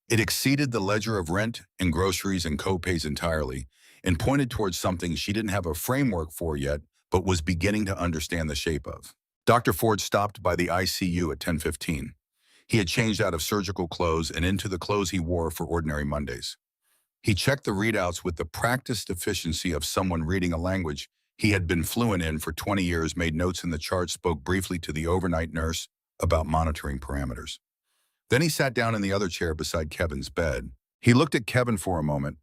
It exceeded the ledger of rent and groceries and co-pays entirely, and pointed towards something she didn't have a framework for yet, but was beginning to understand the shape of. Dr. Ford stopped by the ICU at 10:15. He had changed out of surgical clothes and into the clothes he wore for ordinary Mondays. He checked the readouts with the practiced efficiency of someone reading a language he had been fluent in for 20 years, made notes in the chart, spoke briefly to the overnight nurse about monitoring parameters. Then he sat down in the other chair beside Kevin's bed. He looked at Kevin for a moment.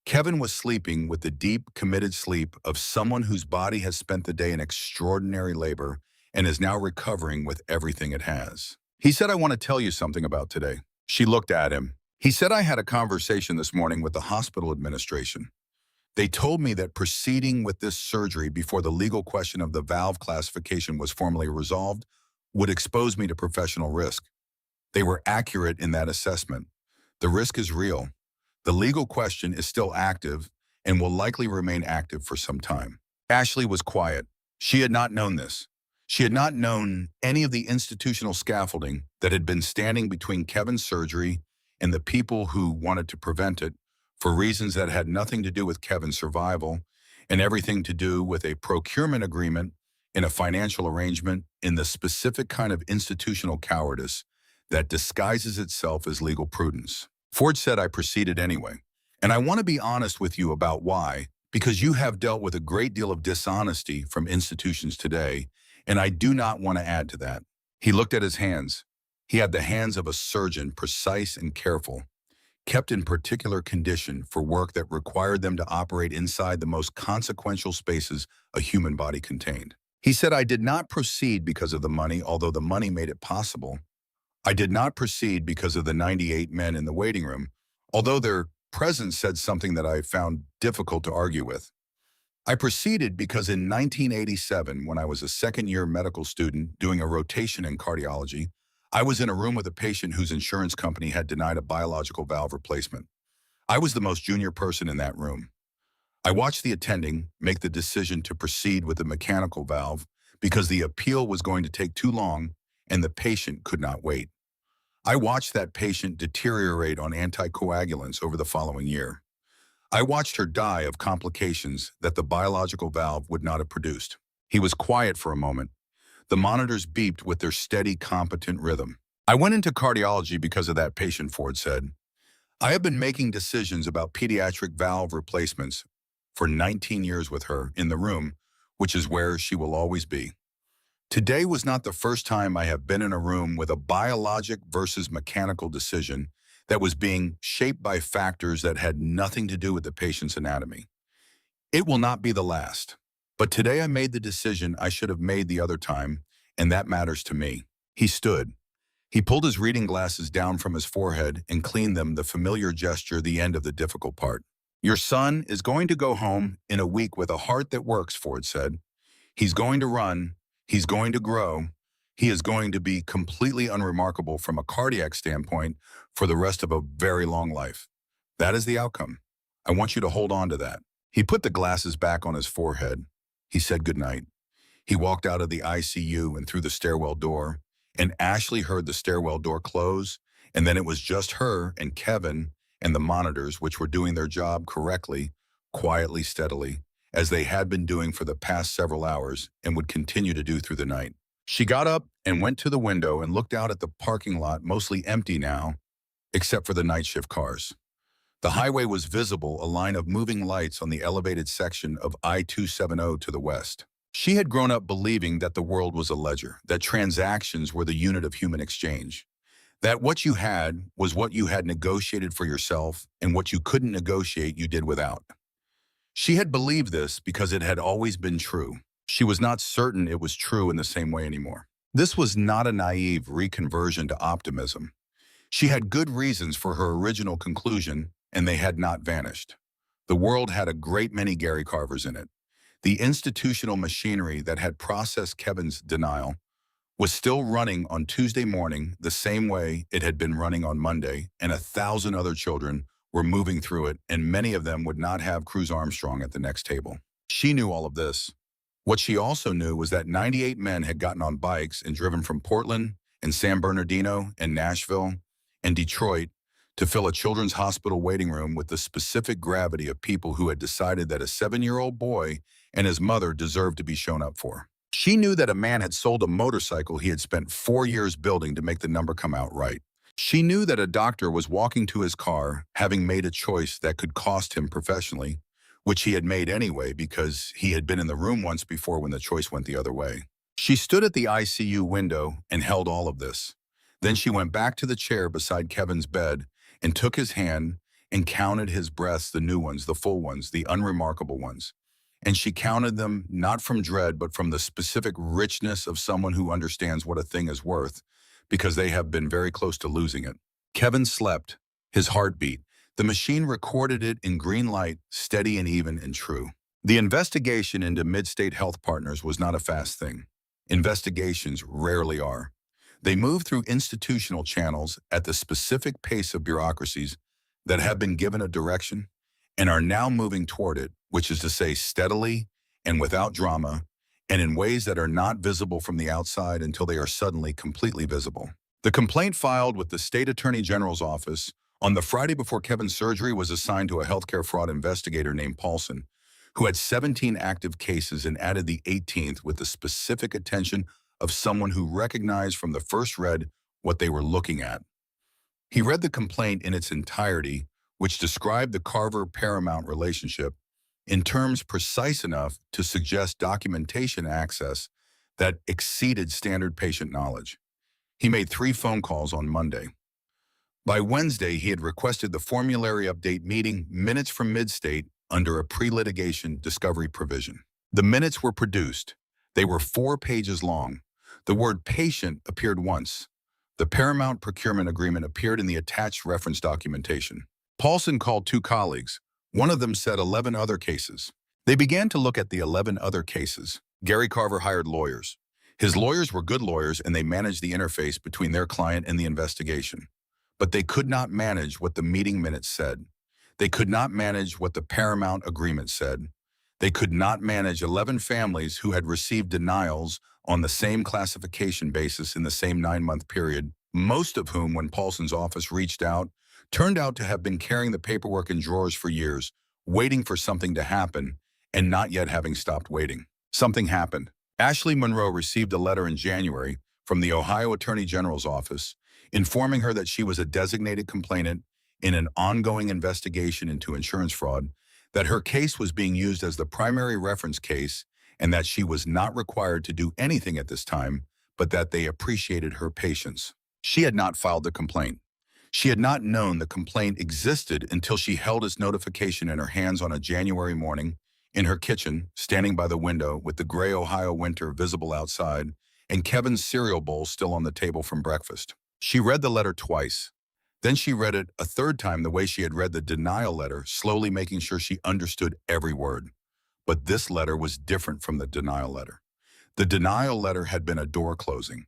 Kevin was sleeping with the deep, committed sleep of someone whose body has spent the day in extraordinary labor and is now recovering with everything it has. He said, "I want to tell you something about today." She looked at him. He said, "I had a conversation this morning with the hospital administration. They told me that proceeding with this surgery before the legal question of the valve classification was formally resolved would expose me to professional risk. They were accurate in that assessment. The risk is real. The legal question is still active and will likely remain active for some time." Ashley was quiet. She had not known this. She had not known any of the institutional scaffolding that had been standing between Kevin's surgery and the people who wanted to prevent it, for reasons that had nothing to do with Kevin's survival and everything to do with a procurement agreement and a financial arrangement, in the specific kind of institutional cowardice that disguises itself as legal prudence. Ford said, "I proceeded anyway. And I want to be honest with you about why, because you have dealt with a great deal of dishonesty from institutions today, and I do not want to add to that." He looked at his hands. He had the hands of a surgeon, precise and careful, kept in particular condition for work that required them to operate inside the most consequential spaces a human body contained. He said, "I did not proceed because of the money, although the money made it possible. I did not proceed because of the 98 men in the waiting room, although their presence said something that I found difficult to argue with. I proceeded because in 1987, when I was a second-year medical student doing a rotation in cardiology, I was in a room with a patient whose insurance company had denied a biological valve replacement. I was the most junior person in that room. I watched the attending make the decision to proceed with the mechanical valve because the appeal was going to take too long and the patient could not wait. I watched that patient deteriorate on anticoagulants over the following year. I watched her die of complications that the biological valve would not have produced." He was quiet for a moment. The monitors beeped with their steady, competent rhythm. "I went into cardiology because of that patient," Ford said. "I have been making decisions about pediatric valve replacements for 19 years with her in the room, which is where she will always be. Today was not the first time I have been in a room with a biologic versus mechanical decision that was being shaped by factors that had nothing to do with the patient's anatomy. It will not be the last. But today I made the decision I should have made the other time, and that matters to me." He stood. He pulled his reading glasses down from his forehead and cleaned them, the familiar gesture, the end of the difficult part. "Your son is going to go home in a week with a heart that works," Ford said. "He's going to run. He's going to grow. He is going to be completely unremarkable from a cardiac standpoint for the rest of a very long life. That is the outcome. I want you to hold on to that." He put the glasses back on his forehead. He said goodnight. He walked out of the ICU and through the stairwell door, and Ashley heard the stairwell door close, and then it was just her and Kevin and the monitors, which were doing their job correctly, quietly, steadily, as they had been doing for the past several hours and would continue to do through the night. She got up and went to the window and looked out at the parking lot, mostly empty now, except for the night shift cars. The highway was visible, a line of moving lights on the elevated section of I-270 to the west. She had grown up believing that the world was a ledger, that transactions were the unit of human exchange, that what you had was what you had negotiated for yourself, and what you couldn't negotiate you did without. She had believed this because it had always been true. She was not certain it was true in the same way anymore. This was not a naive reconversion to optimism. She had good reasons for her original conclusion, and they had not vanished. The world had a great many Gary Carvers in it. The institutional machinery that had processed Kevin's denial was still running on Tuesday morning the same way it had been running on Monday, and 1,000 other children were moving through it, and many of them would not have Cruz Armstrong at the next table. She knew all of this. What she also knew was that 98 men had gotten on bikes and driven from Portland and San Bernardino and Nashville and Detroit to fill a children's hospital waiting room with the specific gravity of people who had decided that a 7-year-old boy and his mother deserved to be shown up for. She knew that a man had sold a motorcycle he had spent 4 years building to make the number come out right. She knew that a doctor was walking to his car, having made a choice that could cost him professionally, which he had made anyway because he had been in the room once before when the choice went the other way. She stood at the ICU window and held all of this. Then she went back to the chair beside Kevin's bed and took his hand and counted his breaths, the new ones, the full ones, the unremarkable ones. And she counted them not from dread, but from the specific richness of someone who understands what a thing is worth, because they have been very close to losing it. Kevin slept, his heart beat. The machine recorded it in green light, steady and even and true. The investigation into Midstate Health Partners was not a fast thing. Investigations rarely are. They move through institutional channels at the specific pace of bureaucracies that have been given a direction and are now moving toward it, which is to say steadily and without drama, and in ways that are not visible from the outside until they are suddenly completely visible. The complaint filed with the State Attorney General's office on the Friday before Kevin's surgery was assigned to a healthcare fraud investigator named Paulson, who had 17 active cases and added the 18th with the specific attention of someone who recognized from the first read what they were looking at. He read the complaint in its entirety, which described the Carver-Paramount relationship in terms precise enough to suggest documentation access that exceeded standard patient knowledge. He made 3 phone calls on Monday. By Wednesday, he had requested the formulary update meeting minutes from Midstate under a pre-litigation discovery provision. The minutes were produced. They were 4 pages long. The word patient appeared once. The Paramount procurement agreement appeared in the attached reference documentation. Paulson called 2 colleagues. One of them said 11 other cases. They began to look at the 11 other cases. Gary Carver hired lawyers. His lawyers were good lawyers, and they managed the interface between their client and the investigation. But they could not manage what the meeting minutes said. They could not manage what the Paramount agreement said. They could not manage 11 families who had received denials on the same classification basis in the same 9-month period, most of whom, when Paulson's office reached out, turned out to have been carrying the paperwork in drawers for years, waiting for something to happen, and not yet having stopped waiting. Something happened. Ashley Monroe received a letter in January from the Ohio Attorney General's office informing her that she was a designated complainant in an ongoing investigation into insurance fraud, that her case was being used as the primary reference case, and that she was not required to do anything at this time, but that they appreciated her patience. She had not filed the complaint. She had not known the complaint existed until she held its notification in her hands on a January morning, in her kitchen, standing by the window with the gray Ohio winter visible outside, and Kevin's cereal bowl still on the table from breakfast. She read the letter twice. Then she read it a third time the way she had read the denial letter, slowly making sure she understood every word. But this letter was different from the denial letter. The denial letter had been a door closing.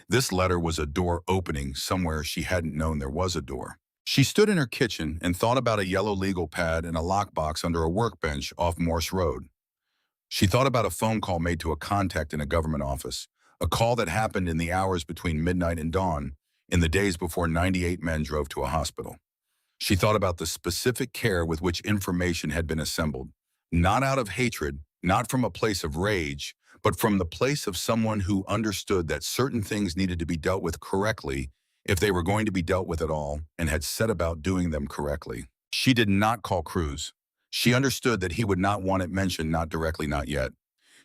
This letter was a door opening somewhere she hadn't known there was a door. She stood in her kitchen and thought about a yellow legal pad and a lockbox under a workbench off Morse Road. She thought about a phone call made to a contact in a government office, a call that happened in the hours between midnight and dawn, in the days before 98 men drove to a hospital. She thought about the specific care with which information had been assembled, not out of hatred, not from a place of rage, but from the place of someone who understood that certain things needed to be dealt with correctly if they were going to be dealt with at all, and had set about doing them correctly. She did not call Cruz. She understood that he would not want it mentioned, not directly, not yet.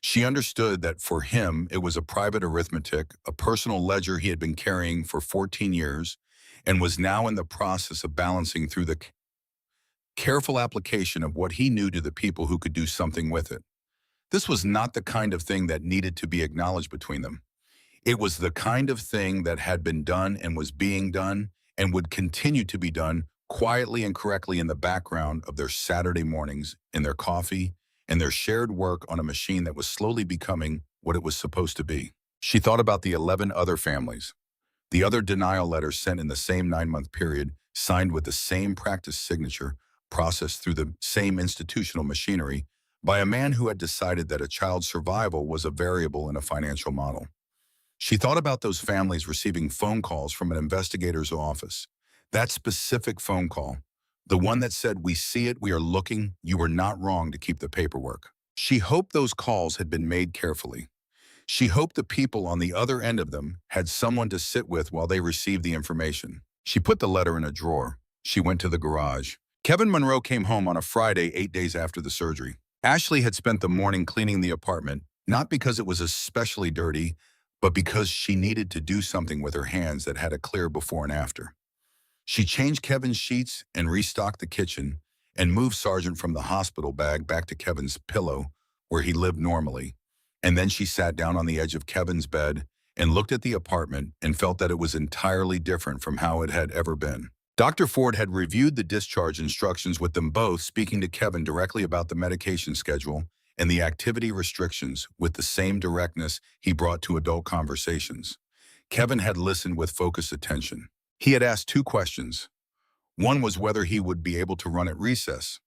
She understood that for him, it was a private arithmetic, a personal ledger he had been carrying for 14 years, and was now in the process of balancing through the careful application of what he knew to the people who could do something with it. This was not the kind of thing that needed to be acknowledged between them. It was the kind of thing that had been done and was being done and would continue to be done quietly and correctly in the background of their Saturday mornings, in their coffee, and their shared work on a machine that was slowly becoming what it was supposed to be. She thought about the 11 other families, the other denial letters sent in the same 9-month period, signed with the same practice signature, processed through the same institutional machinery, by a man who had decided that a child's survival was a variable in a financial model. She thought about those families receiving phone calls from an investigator's office. That specific phone call, the one that said, "We see it, we are looking, you were not wrong to keep the paperwork." She hoped those calls had been made carefully. She hoped the people on the other end of them had someone to sit with while they received the information. She put the letter in a drawer. She went to the garage. Kevin Monroe came home on a Friday 8 days after the surgery. Ashley had spent the morning cleaning the apartment, not because it was especially dirty, but because she needed to do something with her hands that had a clear before and after. She changed Kevin's sheets and restocked the kitchen and moved Sargent from the hospital bag back to Kevin's pillow where he lived normally. And then she sat down on the edge of Kevin's bed and looked at the apartment and felt that it was entirely different from how it had ever been. Dr. Ford had reviewed the discharge instructions with them both, speaking to Kevin directly about the medication schedule and the activity restrictions with the same directness he brought to adult conversations. Kevin had listened with focused attention. He had asked 2 questions. One was whether he would be able to run at recess.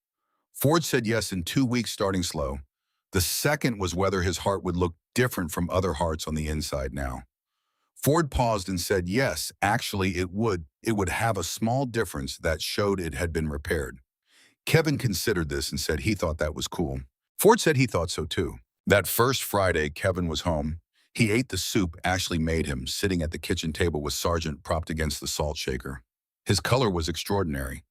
Ford said yes in 2 weeks starting slow. The second was whether his heart would look different from other hearts on the inside now. Ford paused and said yes, actually it would. It would have a small difference that showed it had been repaired. Kevin considered this and said he thought that was cool. Ford said he thought so too. That first Friday Kevin was home, he ate the soup Ashley made him, sitting at the kitchen table with Sargent propped against the salt shaker. His color was extraordinary.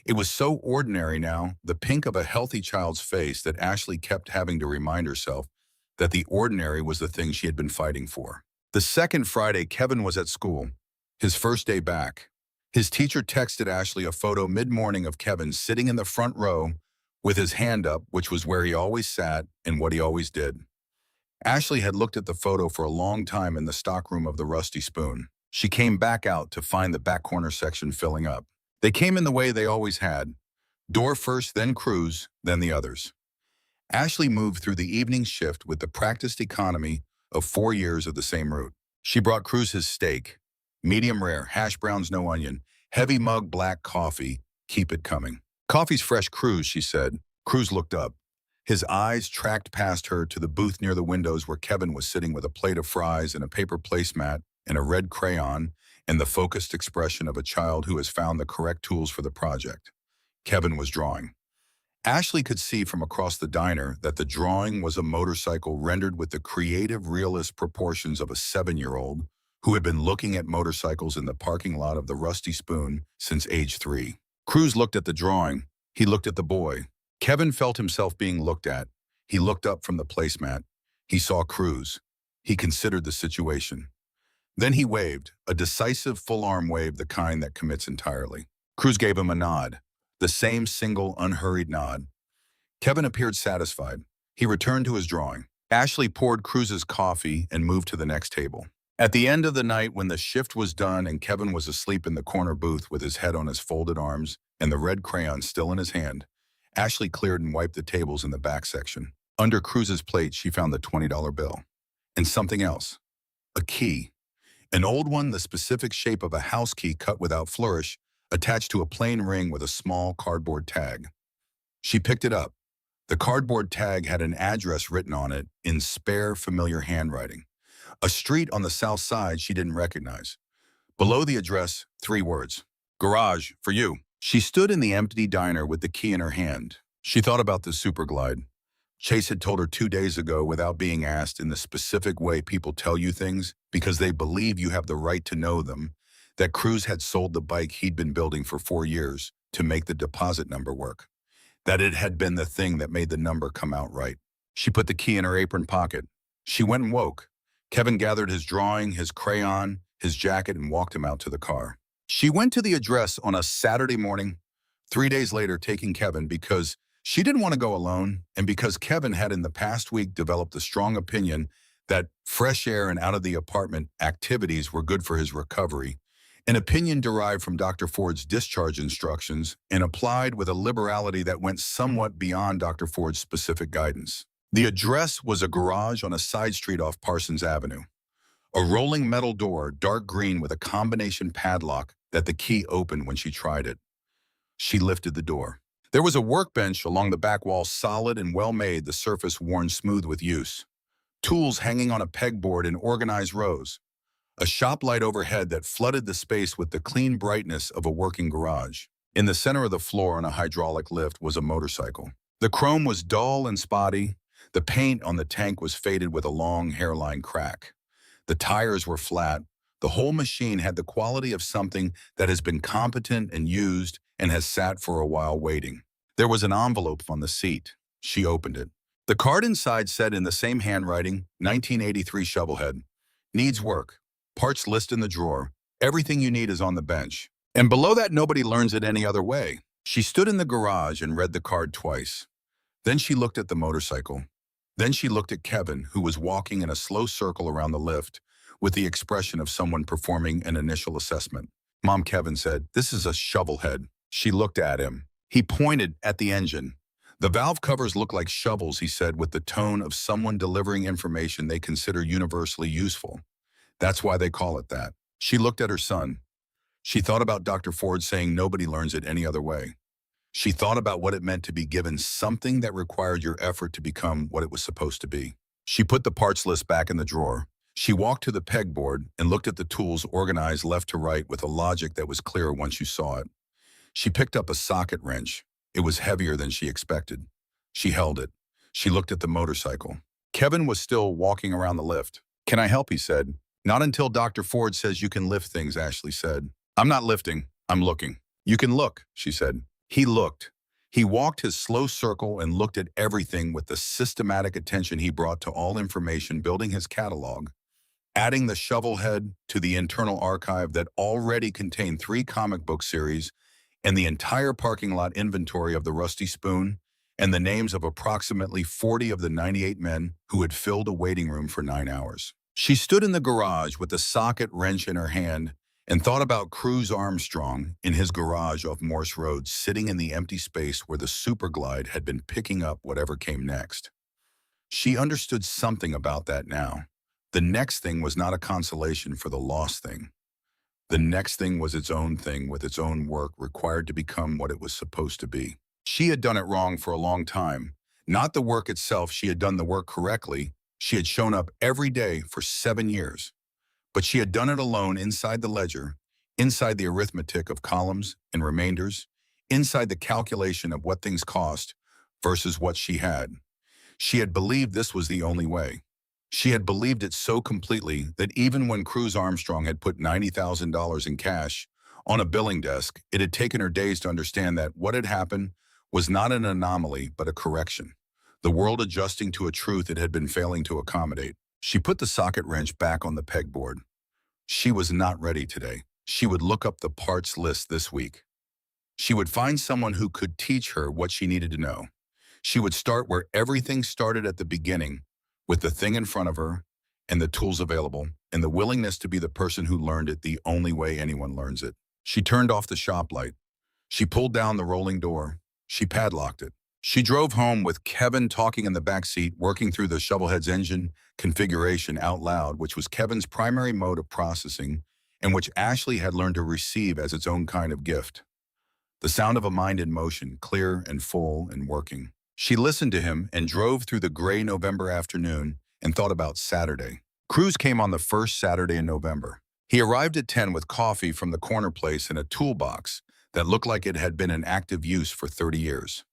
It was so ordinary now, the pink of a healthy child's face, that Ashley kept having to remind herself that the ordinary was the thing she had been fighting for. The second Friday, Kevin was at school, his first day back. His teacher texted Ashley a photo mid-morning of Kevin sitting in the front row with his hand up, which was where he always sat and what he always did. Ashley had looked at the photo for a long time in the stockroom of the Rusty Spoon. She came back out to find the back corner section filling up. They came in the way they always had. Door first, then Cruz, then the others. Ashley moved through the evening shift with the practiced economy of 4 years of the same route. She brought Cruz his steak, medium rare, hash browns, no onion, heavy mug black coffee, keep it coming. Coffee's fresh, Cruz, she said. Cruz looked up. His eyes tracked past her to the booth near the windows where Kevin was sitting with a plate of fries and a paper placemat and a red crayon and the focused expression of a child who has found the correct tools for the project. Kevin was drawing. Ashley could see from across the diner that the drawing was a motorcycle rendered with the creative, realist proportions of a 7-year-old who had been looking at motorcycles in the parking lot of the Rusty Spoon since age 3. Cruz looked at the drawing. He looked at the boy. Kevin felt himself being looked at. He looked up from the placemat. He saw Cruz. He considered the situation. Then he waved, a decisive full-arm wave, the kind that commits entirely. Cruz gave him a nod, the same single, unhurried nod. Kevin appeared satisfied. He returned to his drawing. Ashley poured Cruz's coffee and moved to the next table. At the end of the night, when the shift was done and Kevin was asleep in the corner booth with his head on his folded arms and the red crayon still in his hand, Ashley cleared and wiped the tables in the back section. Under Cruz's plate, she found the $20 bill. And something else. A key. An old one, the specific shape of a house key cut without flourish, attached to a plain ring with a small cardboard tag. She picked it up. The cardboard tag had an address written on it in spare, familiar handwriting. A street on the south side she didn't recognize. Below the address, 3 words. Garage, for you. She stood in the empty diner with the key in her hand. She thought about the Superglide. Chase had told her 2 days ago, without being asked, in the specific way people tell you things because they believe you have the right to know them, that Cruz had sold the bike he'd been building for 4 years to make the deposit number work. That it had been the thing that made the number come out right. She put the key in her apron pocket. She went and woke. Kevin gathered his drawing, his crayon, his jacket, and walked him out to the car. She went to the address on a Saturday morning, 3 days later, taking Kevin because she didn't want to go alone, and because Kevin had in the past week developed a strong opinion that fresh air and out-of-the-apartment activities were good for his recovery, An opinion derived from Dr. Ford's discharge instructions and applied with a liberality that went somewhat beyond Dr. Ford's specific guidance. The address was a garage on a side street off Parsons Avenue. A rolling metal door, dark green with a combination padlock that the key opened when she tried it. She lifted the door. There was a workbench along the back wall, solid and well-made, the surface worn smooth with use. Tools hanging on a pegboard in organized rows. A shop light overhead that flooded the space with the clean brightness of a working garage. In the center of the floor on a hydraulic lift was a motorcycle. The chrome was dull and spotty. The paint on the tank was faded with a long hairline crack. The tires were flat. The whole machine had the quality of something that has been competent and used and has sat for a while waiting. There was an envelope on the seat. She opened it. The card inside said in the same handwriting, 1983 Shovelhead. Needs work. Parts list in the drawer. Everything you need is on the bench. And below that, nobody learns it any other way. She stood in the garage and read the card twice. Then she looked at the motorcycle. Then she looked at Kevin, who was walking in a slow circle around the lift with the expression of someone performing an initial assessment. Mom, Kevin said, this is a shovelhead. She looked at him. He pointed at the engine. The valve covers look like shovels, he said, with the tone of someone delivering information they consider universally useful. That's why they call it that. She looked at her son. She thought about Dr. Ford saying nobody learns it any other way. She thought about what it meant to be given something that required your effort to become what it was supposed to be. She put the parts list back in the drawer. She walked to the pegboard and looked at the tools organized left to right with a logic that was clear once you saw it. She picked up a socket wrench. It was heavier than she expected. She held it. She looked at the motorcycle. Kevin was still walking around the lift. Can I help, he said. Not until Dr. Ford says you can lift things, Ashley said. I'm not lifting, I'm looking. You can look, she said. He looked. He walked his slow circle and looked at everything with the systematic attention he brought to all information, building his catalog, adding the shovelhead to the internal archive that already contained 3 comic book series and the entire parking lot inventory of the Rusty Spoon and the names of approximately 40 of the 98 men who had filled a waiting room for 9 hours. She stood in the garage with the socket wrench in her hand and thought about Cruz Armstrong in his garage off Morse Road, sitting in the empty space where the Superglide had been picking up whatever came next. She understood something about that now. The next thing was not a consolation for the lost thing. The next thing was its own thing with its own work required to become what it was supposed to be. She had done it wrong for a long time. Not the work itself, she had done the work correctly. She had shown up every day for 7 years. But she had done it alone inside the ledger, inside the arithmetic of columns and remainders, inside the calculation of what things cost versus what she had. She had believed this was the only way. She had believed it so completely that even when Cruz Armstrong had put $90,000 in cash on a billing desk, it had taken her days to understand that what had happened was not an anomaly but a correction, the world adjusting to a truth it had been failing to accommodate. She put the socket wrench back on the pegboard. She was not ready today. She would look up the parts list this week. She would find someone who could teach her what she needed to know. She would start where everything started at the beginning, with the thing in front of her and the tools available and the willingness to be the person who learned it the only way anyone learns it. She turned off the shop light. She pulled down the rolling door. She padlocked it. She drove home with Kevin talking in the back seat, working through the shovelhead's engine configuration out loud, which was Kevin's primary mode of processing and which Ashley had learned to receive as its own kind of gift. The sound of a mind in motion, clear and full and working. She listened to him and drove through the gray November afternoon and thought about Saturday. Cruz came on the first Saturday in November. He arrived at 10 with coffee from the corner place and a toolbox that looked like it had been in active use for 30 years.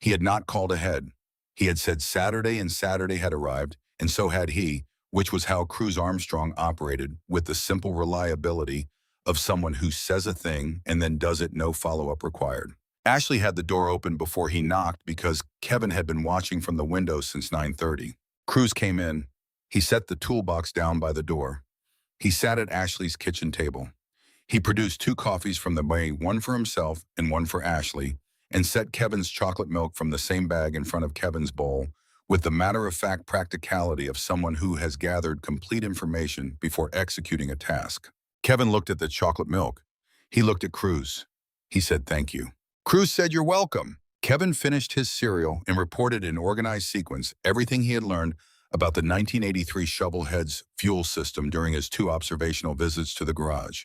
He had not called ahead. He had said Saturday and Saturday had arrived, and so had he, which was how Cruz Armstrong operated, with the simple reliability of someone who says a thing and then does it, no follow-up required. Ashley had the door open before he knocked because Kevin had been watching from the window since 9:30. Cruz came in. He set the toolbox down by the door. He sat at Ashley's kitchen table. He produced 2 coffees from the bay, one for himself and one for Ashley, and set Kevin's chocolate milk from the same bag in front of Kevin's bowl with the matter-of-fact practicality of someone who has gathered complete information before executing a task. Kevin looked at the chocolate milk. He looked at Cruz. He said, "Thank you." Cruz said, "You're welcome." Kevin finished his cereal and reported in organized sequence everything he had learned about the 1983 Shovelhead's fuel system during his 2 observational visits to the garage.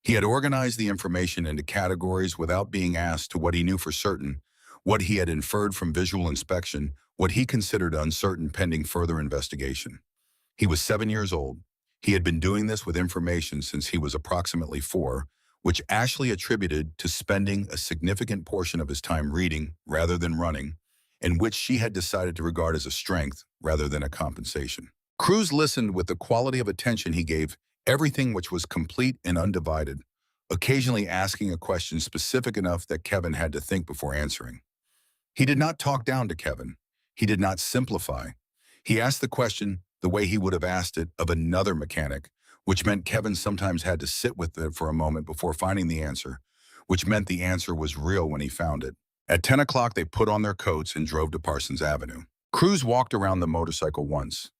He had organized the information into categories without being asked to what he knew for certain, what he had inferred from visual inspection, what he considered uncertain pending further investigation. He was 7 years old. He had been doing this with information since he was approximately 4, which Ashley attributed to spending a significant portion of his time reading rather than running, and which she had decided to regard as a strength rather than a compensation. Cruz listened with the quality of attention he gave everything which was complete and undivided, occasionally asking a question specific enough that Kevin had to think before answering. He did not talk down to Kevin. He did not simplify. He asked the question the way he would have asked it of another mechanic, which meant Kevin sometimes had to sit with it for a moment before finding the answer, which meant the answer was real when he found it. At 10 o'clock, they put on their coats and drove to Parsons Avenue. Cruz walked around the motorcycle once.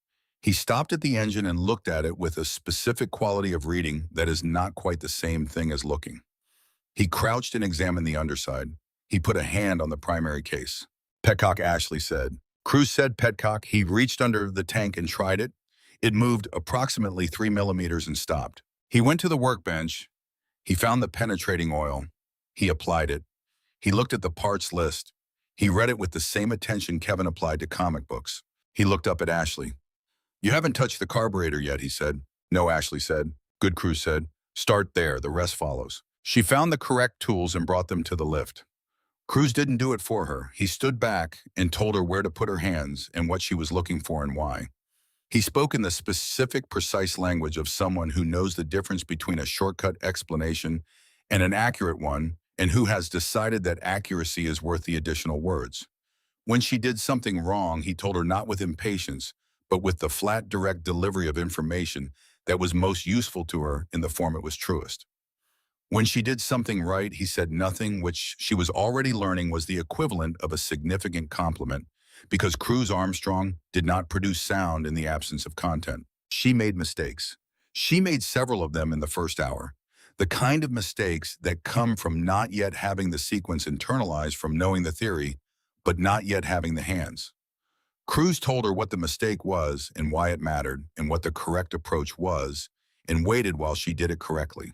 He stopped at the engine and looked at it with a specific quality of reading that is not quite the same thing as looking. He crouched and examined the underside. He put a hand on the primary case. "Petcock," Ashley said. Cruz said "Petcock." He reached under the tank and tried it. It moved approximately 3 millimeters and stopped. He went to the workbench. He found the penetrating oil. He applied it. He looked at the parts list. He read it with the same attention Kevin applied to comic books. He looked up at Ashley. "You haven't touched the carburetor yet," he said. "No," Ashley said. "Good," Cruz said. "Start there. The rest follows." She found the correct tools and brought them to the lift. Cruz didn't do it for her. He stood back and told her where to put her hands and what she was looking for and why. He spoke in the specific, precise language of someone who knows the difference between a shortcut explanation and an accurate one, and who has decided that accuracy is worth the additional words. When she did something wrong, he told her not with impatience, but with the flat, direct delivery of information that was most useful to her in the form it was truest. When she did something right, he said nothing which she was already learning was the equivalent of a significant compliment, because Cruz Armstrong did not produce sound in the absence of content. She made mistakes. She made several of them in the first hour. The kind of mistakes that come from not yet having the sequence internalized from knowing the theory, but not yet having the hands. Cruz told her what the mistake was and why it mattered and what the correct approach was, and waited while she did it correctly.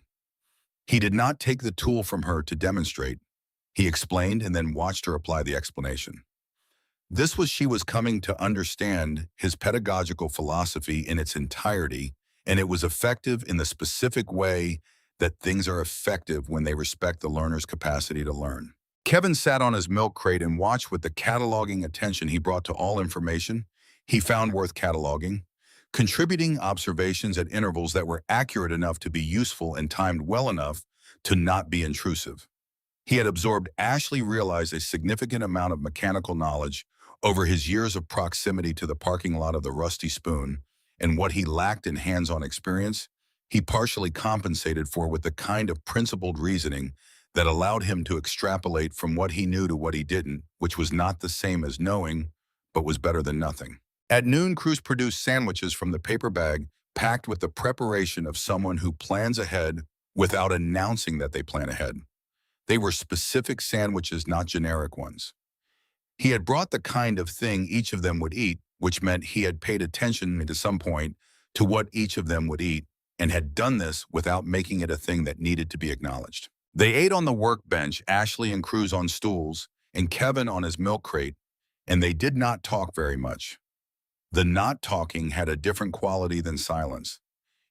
He did not take the tool from her to demonstrate. He explained and then watched her apply the explanation. This was she was coming to understand his pedagogical philosophy in its entirety, and it was effective in the specific way that things are effective when they respect the learner's capacity to learn. Kevin sat on his milk crate and watched with the cataloging attention he brought to all information he found worth cataloging, contributing observations at intervals that were accurate enough to be useful and timed well enough to not be intrusive. He had absorbed. Ashley realized a significant amount of mechanical knowledge over his years of proximity to the parking lot of the Rusty Spoon, and what he lacked in hands-on experience, he partially compensated for with the kind of principled reasoning that allowed him to extrapolate from what he knew to what he didn't, which was not the same as knowing, but was better than nothing. At noon, Cruz produced sandwiches from the paper bag, packed with the preparation of someone who plans ahead without announcing that they plan ahead. They were specific sandwiches, not generic ones. He had brought the kind of thing each of them would eat, which meant he had paid attention at some point to what each of them would eat, and had done this without making it a thing that needed to be acknowledged. They ate on the workbench, Ashley and Cruz on stools, and Kevin on his milk crate, and they did not talk very much. The not talking had a different quality than silence.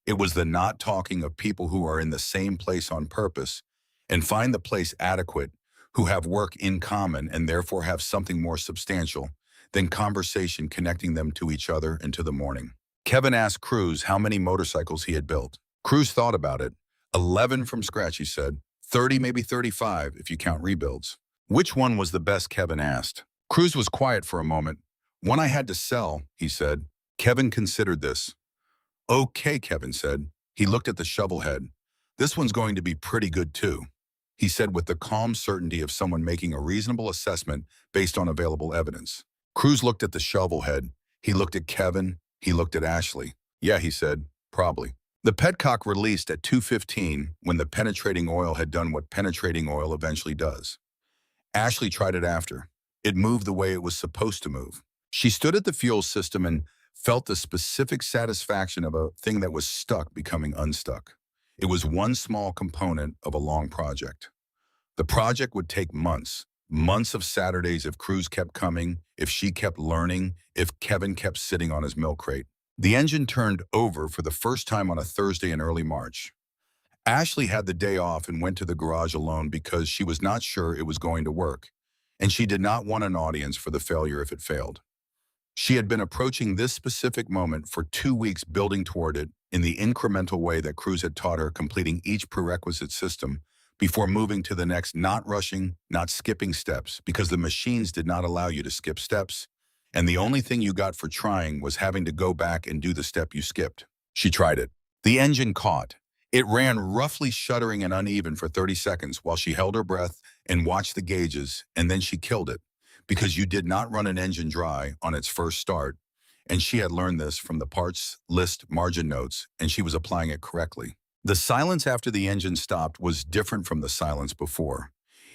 It was the not talking of people who are in the same place on purpose and find the place adequate, who have work in common and therefore have something more substantial than conversation connecting them to each other and to the morning. Kevin asked Cruz how many motorcycles he had built. Cruz thought about it. 11 from scratch, he said. 30, maybe 35, if you count rebuilds. Which one was the best, Kevin asked. Cruz was quiet for a moment. One I had to sell, he said. Kevin considered this. Okay, Kevin said. He looked at the shovel head. This one's going to be pretty good too, he said with the calm certainty of someone making a reasonable assessment based on available evidence. Cruz looked at the shovel head. He looked at Kevin. He looked at Ashley. Yeah, he said, probably. The petcock released at 2:15 when the penetrating oil had done what penetrating oil eventually does. Ashley tried it after. It moved the way it was supposed to move. She stood at the fuel system and felt the specific satisfaction of a thing that was stuck becoming unstuck. It was one small component of a long project. The project would take months, months of Saturdays if Cruz kept coming, if she kept learning, if Kevin kept sitting on his milk crate. The engine turned over for the first time on a Thursday in early March. Ashley had the day off and went to the garage alone because she was not sure it was going to work, and she did not want an audience for the failure if it failed. She had been approaching this specific moment for 2 weeks, building toward it in the incremental way that Cruz had taught her, completing each prerequisite system before moving to the next, not rushing, not skipping steps, because the machines did not allow you to skip steps, and the only thing you got for trying was having to go back and do the step you skipped. She tried it. The engine caught. It ran roughly, shuddering and uneven for 30 seconds while she held her breath and watched the gauges, and then she killed it, because you did not run an engine dry on its first start, and she had learned this from the parts list margin notes, and she was applying it correctly. The silence after the engine stopped was different from the silence before.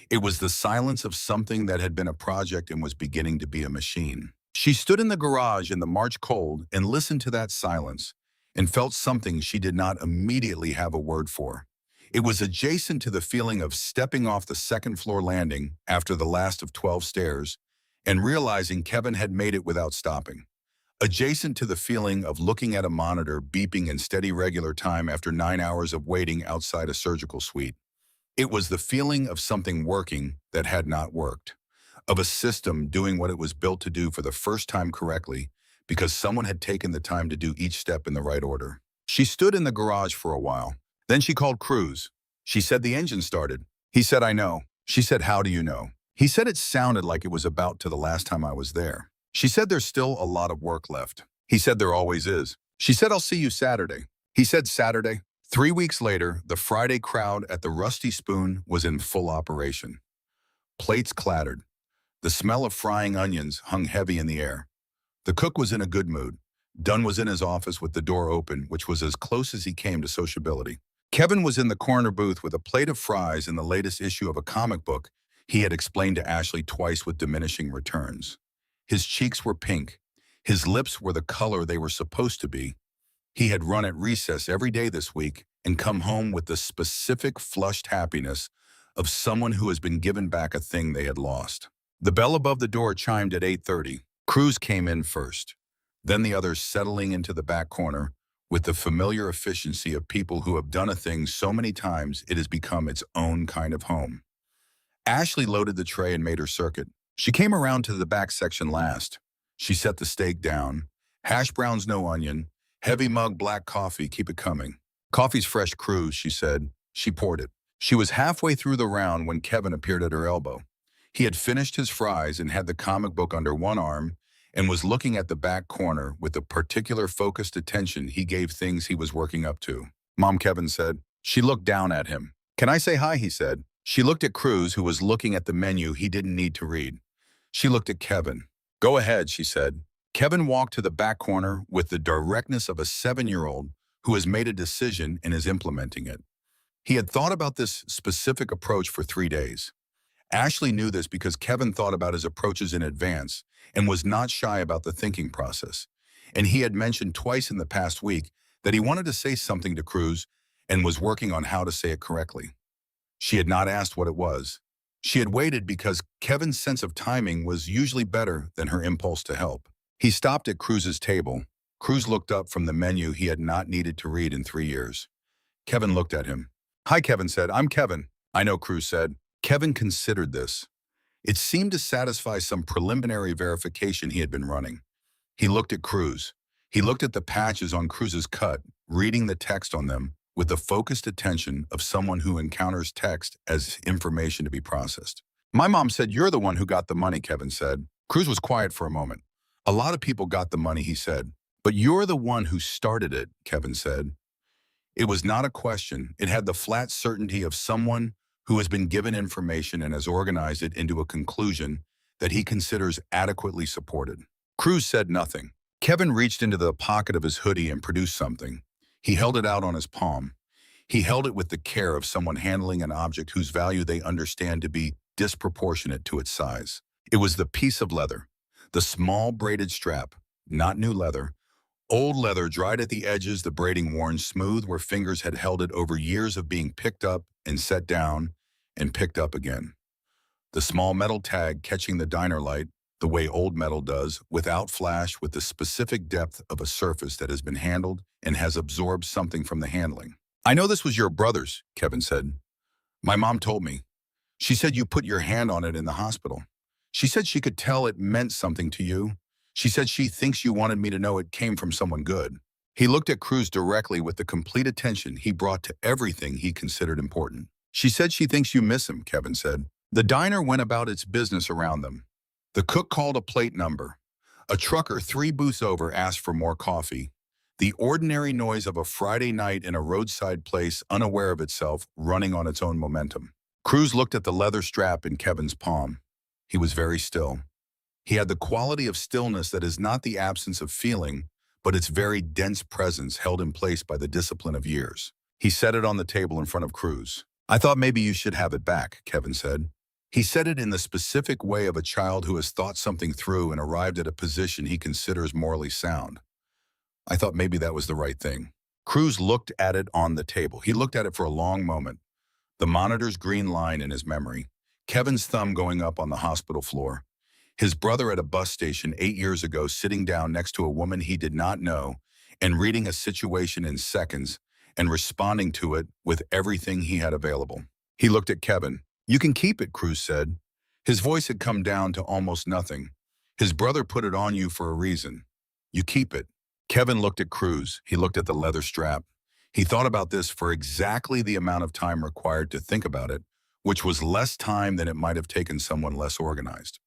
It was the silence of something that had been a project and was beginning to be a machine. She stood in the garage in the March cold and listened to that silence and felt something she did not immediately have a word for. It was adjacent to the feeling of stepping off the second-floor landing after the last of 12 stairs and realizing Kevin had made it without stopping. Adjacent to the feeling of looking at a monitor beeping in steady regular time after 9 hours of waiting outside a surgical suite. It was the feeling of something working that had not worked, of a system doing what it was built to do for the first time correctly because someone had taken the time to do each step in the right order. She stood in the garage for a while. Then she called Cruz. She said the engine started. He said, "I know." She said, "How do you know?" He said it sounded like it was about to the last time I was there. She said, "There's still a lot of work left." He said, "There always is." She said, "I'll see you Saturday." He said, "Saturday?" 3 weeks later, the Friday crowd at the Rusty Spoon was in full operation. Plates clattered. The smell of frying onions hung heavy in the air. The cook was in a good mood. Dunn was in his office with the door open, which was as close as he came to sociability. Kevin was in the corner booth with a plate of fries and the latest issue of a comic book he had explained to Ashley twice with diminishing returns. His cheeks were pink. His lips were the color they were supposed to be. He had run at recess every day this week and come home with the specific flushed happiness of someone who has been given back a thing they had lost. The bell above the door chimed at 8:30. Cruz came in first, then the others, settling into the back corner with the familiar efficiency of people who have done a thing so many times it has become its own kind of home. Ashley loaded the tray and made her circuit. She came around to the back section last. She set the steak down. Hash browns, no onion. Heavy mug, black coffee, keep it coming. Coffee's fresh, Cruz, she said. She poured it. She was halfway through the round when Kevin appeared at her elbow. He had finished his fries and had the comic book under one arm and was looking at the back corner with the particular focused attention he gave things he was working up to. "Mom," Kevin said. She looked down at him. "Can I say hi?" he said. She looked at Cruz, who was looking at the menu he didn't need to read. She looked at Kevin. "Go ahead," she said. Kevin walked to the back corner with the directness of a 7-year-old who has made a decision and is implementing it. He had thought about this specific approach for 3 days. Ashley knew this because Kevin thought about his approaches in advance and was not shy about the thinking process. And he had mentioned twice in the past week that he wanted to say something to Cruz and was working on how to say it correctly. She had not asked what it was. She had waited because Kevin's sense of timing was usually better than her impulse to help. He stopped at Cruz's table. Cruz looked up from the menu he had not needed to read in 3 years. Kevin looked at him. "Hi," Kevin said. "I'm Kevin." "I know," Cruz said. Kevin considered this. It seemed to satisfy some preliminary verification he had been running. He looked at Cruz. He looked at the patches on Cruz's cut, reading the text on them with the focused attention of someone who encounters text as information to be processed. "My mom said you're the one who got the money," Kevin said. Cruz was quiet for a moment. "A lot of people got the money," he said. "But you're the one who started it," Kevin said. It was not a question. It had the flat certainty of someone who has been given information and has organized it into a conclusion that he considers adequately supported. Cruz said nothing. Kevin reached into the pocket of his hoodie and produced something. He held it out on his palm. He held it with the care of someone handling an object whose value they understand to be disproportionate to its size. It was the piece of leather, the small braided strap, not new leather, old leather dried at the edges, the braiding worn smooth where fingers had held it over years of being picked up and set down and picked up again. The small metal tag catching the diner light, the way old metal does, without flash, with the specific depth of a surface that has been handled and has absorbed something from the handling. "I know this was your brother's," Kevin said. "My mom told me. She said you put your hand on it in the hospital. She said she could tell it meant something to you. She said she thinks you wanted me to know it came from someone good." He looked at Cruz directly with the complete attention he brought to everything he considered important. "She said she thinks you miss him," Kevin said. The diner went about its business around them. The cook called a plate number. A trucker 3 booths over asked for more coffee. The ordinary noise of a Friday night in a roadside place unaware of itself, running on its own momentum. Cruz looked at the leather strap in Kevin's palm. He was very still. He had the quality of stillness that is not the absence of feeling, but its very dense presence held in place by the discipline of years. He set it on the table in front of Cruz. "I thought maybe you should have it back," Kevin said. He said it in the specific way of a child who has thought something through and arrived at a position he considers morally sound. "I thought maybe that was the right thing." Cruz looked at it on the table. He looked at it for a long moment. The monitor's green line in his memory. Kevin's thumb going up on the hospital floor. His brother at a bus station 8 years ago sitting down next to a woman he did not know and reading a situation in seconds and responding to it with everything he had available. He looked at Kevin. "You can keep it," Cruz said. His voice had come down to almost nothing. "His brother put it on you for a reason. You keep it." Kevin looked at Cruz. He looked at the leather strap. He thought about this for exactly the amount of time required to think about it, which was less time than it might have taken someone less organized.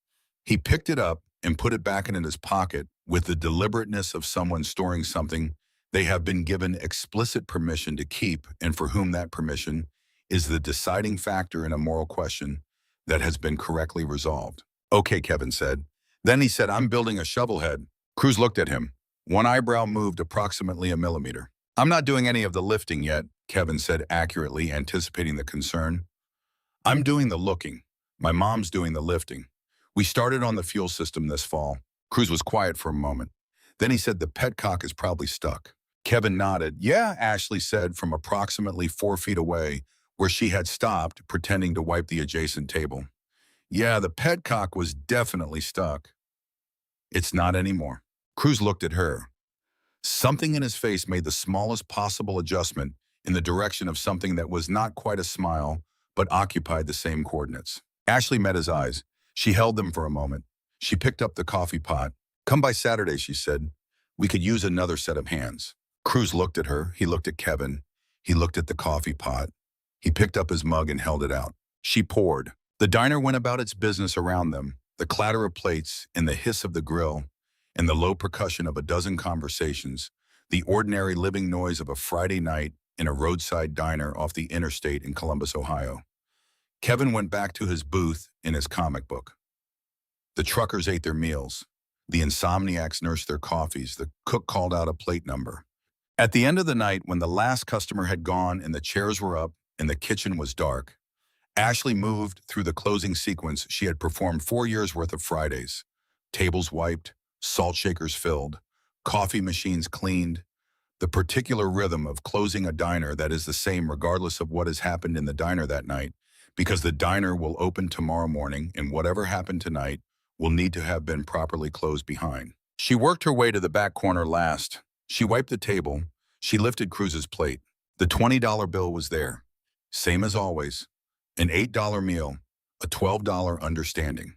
He picked it up and put it back in his pocket with the deliberateness of someone storing something they have been given explicit permission to keep, and for whom that permission is the deciding factor in a moral question that has been correctly resolved. "Okay," Kevin said. Then he said, "I'm building a shovel head." Cruz looked at him. One eyebrow moved approximately a millimeter. "I'm not doing any of the lifting yet," Kevin said, accurately anticipating the concern. "I'm doing the looking. My mom's doing the lifting. We started on the fuel system this fall." Cruz was quiet for a moment. Then he said, "The petcock is probably stuck." Kevin nodded. "Yeah," Ashley said from approximately 4 feet away, where she had stopped, pretending to wipe the adjacent table. "Yeah, the petcock was definitely stuck. It's not anymore." Cruz looked at her. Something in his face made the smallest possible adjustment in the direction of something that was not quite a smile, but occupied the same coordinates. Ashley met his eyes. She held them for a moment. She picked up the coffee pot. "Come by Saturday," she said. "We could use another set of hands." Cruz looked at her. He looked at Kevin. He looked at the coffee pot. He picked up his mug and held it out. She poured. The diner went about its business around them, the clatter of plates and the hiss of the grill, and the low percussion of a dozen conversations, the ordinary living noise of a Friday night in a roadside diner off the interstate in Columbus, Ohio. Kevin went back to his booth in his comic book. The truckers ate their meals. The insomniacs nursed their coffees. The cook called out a plate number. At the end of the night, when the last customer had gone and the chairs were up and the kitchen was dark, Ashley moved through the closing sequence she had performed 4 years' worth of Fridays. Tables wiped, salt shakers filled, coffee machines cleaned, the particular rhythm of closing a diner that is the same regardless of what has happened in the diner that night, because the diner will open tomorrow morning and whatever happened tonight will need to have been properly closed behind. She worked her way to the back corner last. She wiped the table. She lifted Cruz's plate. The $20 bill was there. Same as always. An $8 meal, a $12 understanding.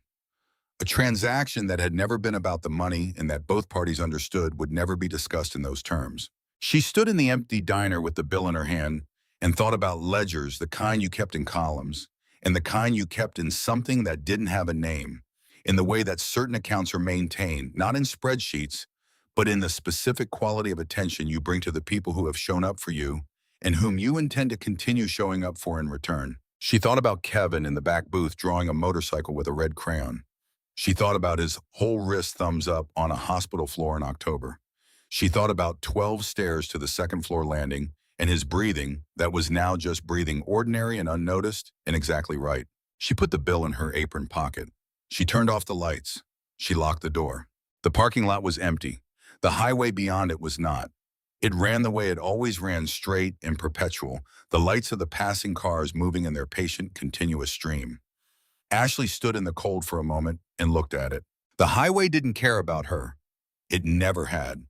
A transaction that had never been about the money and that both parties understood would never be discussed in those terms. She stood in the empty diner with the bill in her hand and thought about ledgers, the kind you kept in columns, and the kind you kept in something that didn't have a name, in the way that certain accounts are maintained, not in spreadsheets, but in the specific quality of attention you bring to the people who have shown up for you and whom you intend to continue showing up for in return. She thought about Kevin in the back booth drawing a motorcycle with a red crayon. She thought about his whole wrist thumbs up on a hospital floor in October. She thought about 12 stairs to the second floor landing and his breathing that was now just breathing ordinary and unnoticed and exactly right. She put the bill in her apron pocket. She turned off the lights. She locked the door. The parking lot was empty. The highway beyond it was not. It ran the way it always ran, straight and perpetual, the lights of the passing cars moving in their patient, continuous stream. Ashley stood in the cold for a moment and looked at it. The highway didn't care about her. It never had.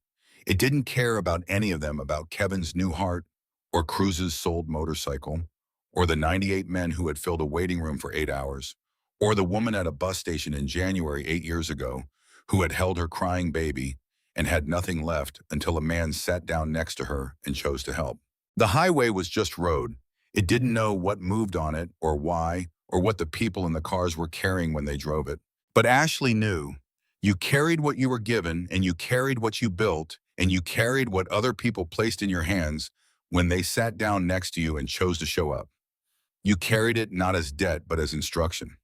It didn't care about any of them, about Kevin's new heart, or Cruz's sold motorcycle, or the 98 men who had filled a waiting room for 8 hours, or the woman at a bus station in January 8 years ago who had held her crying baby and had nothing left until a man sat down next to her and chose to help. The highway was just road. It didn't know what moved on it or why or what the people in the cars were carrying when they drove it. But Ashley knew. You carried what you were given, and you carried what you built, and you carried what other people placed in your hands when they sat down next to you and chose to show up. You carried it not as debt, but as instruction.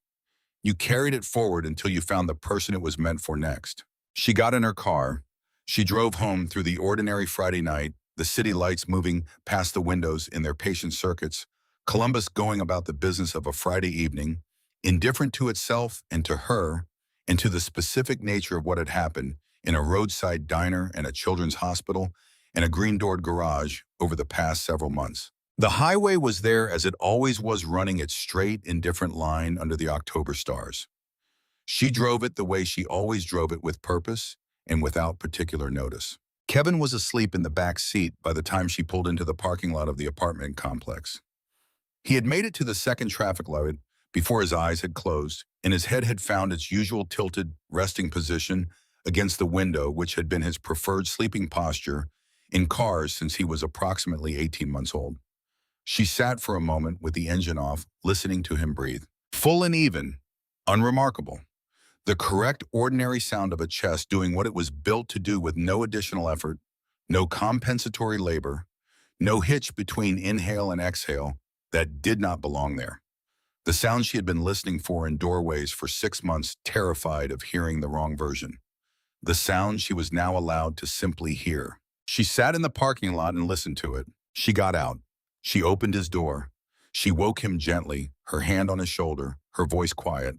You carried it forward until you found the person it was meant for next. She got in her car. She drove home through the ordinary Friday night, the city lights moving past the windows in their patient circuits, Columbus going about the business of a Friday evening, indifferent to itself and to her, and to the specific nature of what had happened in a roadside diner and a children's hospital and a green-doored garage over the past several months. The highway was there as it always was, running its straight, indifferent line under the October stars. She drove it the way she always drove it, with purpose and without particular notice. Kevin was asleep in the back seat by the time she pulled into the parking lot of the apartment complex. He had made it to the second traffic light before his eyes had closed, and his head had found its usual tilted, resting position against the window, which had been his preferred sleeping posture in cars since he was approximately 18 months old. She sat for a moment with the engine off, listening to him breathe. Full and even, unremarkable. The correct, ordinary sound of a chest doing what it was built to do with no additional effort, no compensatory labor, no hitch between inhale and exhale that did not belong there. The sound she had been listening for in doorways for 6 months, terrified of hearing the wrong version. The sound she was now allowed to simply hear. She sat in the parking lot and listened to it. She got out. She opened his door. She woke him gently, her hand on his shoulder, her voice quiet.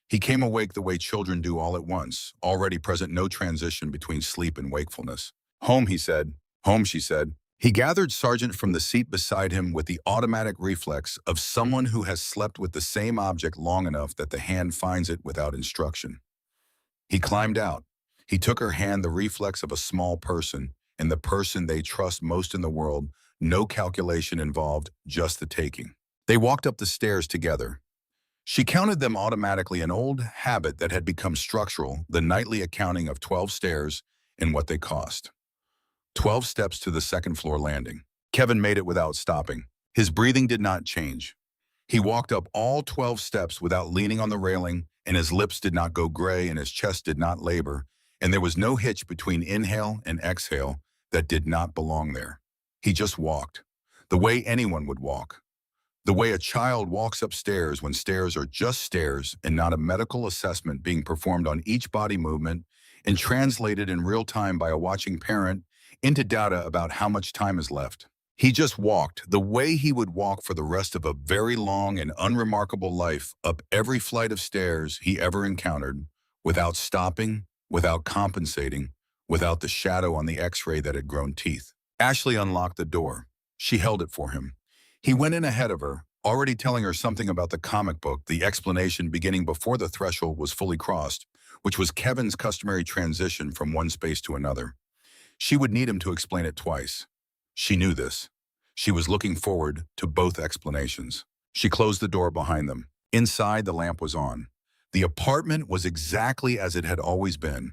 He came awake the way children do all at once, already present, no transition between sleep and wakefulness. Home, he said. Home, she said. He gathered Sargent from the seat beside him with the automatic reflex of someone who has slept with the same object long enough that the hand finds it without instruction. He climbed out. He took her hand, the reflex of a small person, and the person they trust most in the world, no calculation involved, just the taking. They walked up the stairs together. She counted them automatically, an old habit that had become structural, the nightly accounting of 12 stairs and what they cost. 12 steps to the second floor landing. Kevin made it without stopping. His breathing did not change. He walked up all 12 steps without leaning on the railing, and his lips did not go gray and his chest did not labor, and there was no hitch between inhale and exhale that did not belong there. He just walked, the way anyone would walk. The way a child walks upstairs when stairs are just stairs and not a medical assessment being performed on each body movement and translated in real time by a watching parent into data about how much time is left. He just walked the way he would walk for the rest of a very long and unremarkable life, up every flight of stairs he ever encountered, without stopping, without compensating, without the shadow on the x-ray that had grown teeth. Ashley unlocked the door. She held it for him. He went in ahead of her, already telling her something about the comic book, the explanation beginning before the threshold was fully crossed, which was Kevin's customary transition from one space to another. She would need him to explain it twice. She knew this. She was looking forward to both explanations. She closed the door behind them. Inside, the lamp was on. The apartment was exactly as it had always been.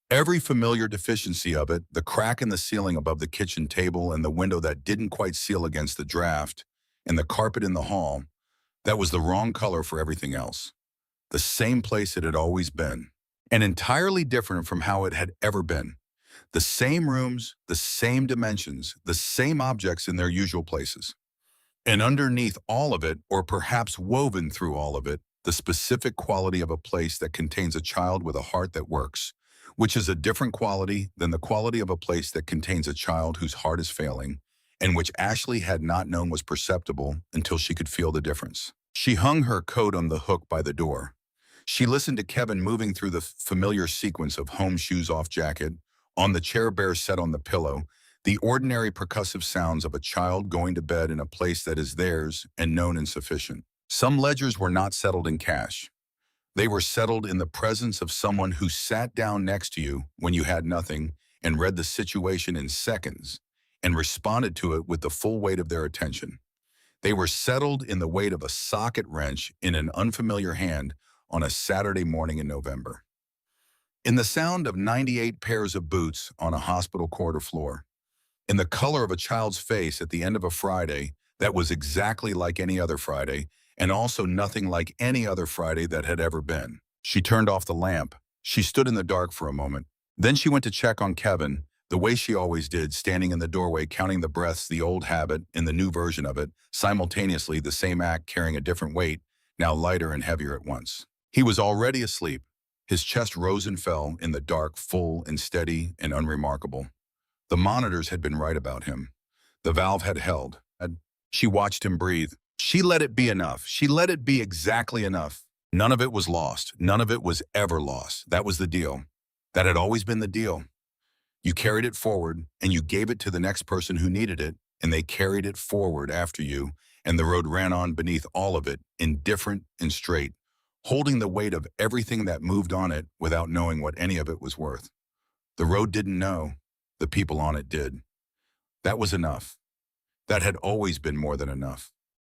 Every familiar deficiency of it, the crack in the ceiling above the kitchen table and the window that didn't quite seal against the draft, and the carpet in the hall, that was the wrong color for everything else. The same place it had always been, and entirely different from how it had ever been. The same rooms, the same dimensions, the same objects in their usual places. And underneath all of it, or perhaps woven through all of it, the specific quality of a place that contains a child with a heart that works, which is a different quality than the quality of a place that contains a child whose heart is failing, and which Ashley had not known was perceptible until she could feel the difference. She hung her coat on the hook by the door. She listened to Kevin moving through the familiar sequence of home shoes off jacket, on the chair bear set on the pillow, the ordinary percussive sounds of a child going to bed in a place that is theirs and known insufficient. Some ledgers were not settled in cash. They were settled in the presence of someone who sat down next to you when you had nothing and read the situation in seconds and responded to it with the full weight of their attention. They were settled in the weight of a socket wrench in an unfamiliar hand on a Saturday morning in November. In the sound of 98 pairs of boots on a hospital corridor floor. In the color of a child's face at the end of a Friday that was exactly like any other Friday, and also nothing like any other Friday that had ever been. She turned off the lamp. She stood in the dark for a moment. Then she went to check on Kevin, the way she always did, standing in the doorway, counting the breaths, the old habit, in the new version of it, simultaneously the same act carrying a different weight, now lighter and heavier at once. He was already asleep. His chest rose and fell in the dark, full and steady and unremarkable. The monitors had been right about him. The valve had held. She watched him breathe. She let it be enough. She let it be exactly enough. None of it was lost. None of it was ever lost. That was the deal. That had always been the deal. You carried it forward, and you gave it to the next person who needed it, and they carried it forward after you, and the road ran on beneath all of it, indifferent and straight, holding the weight of everything that moved on it without knowing what any of it was worth. The road didn't know. The people on it did. That was enough. That had always been more than enough.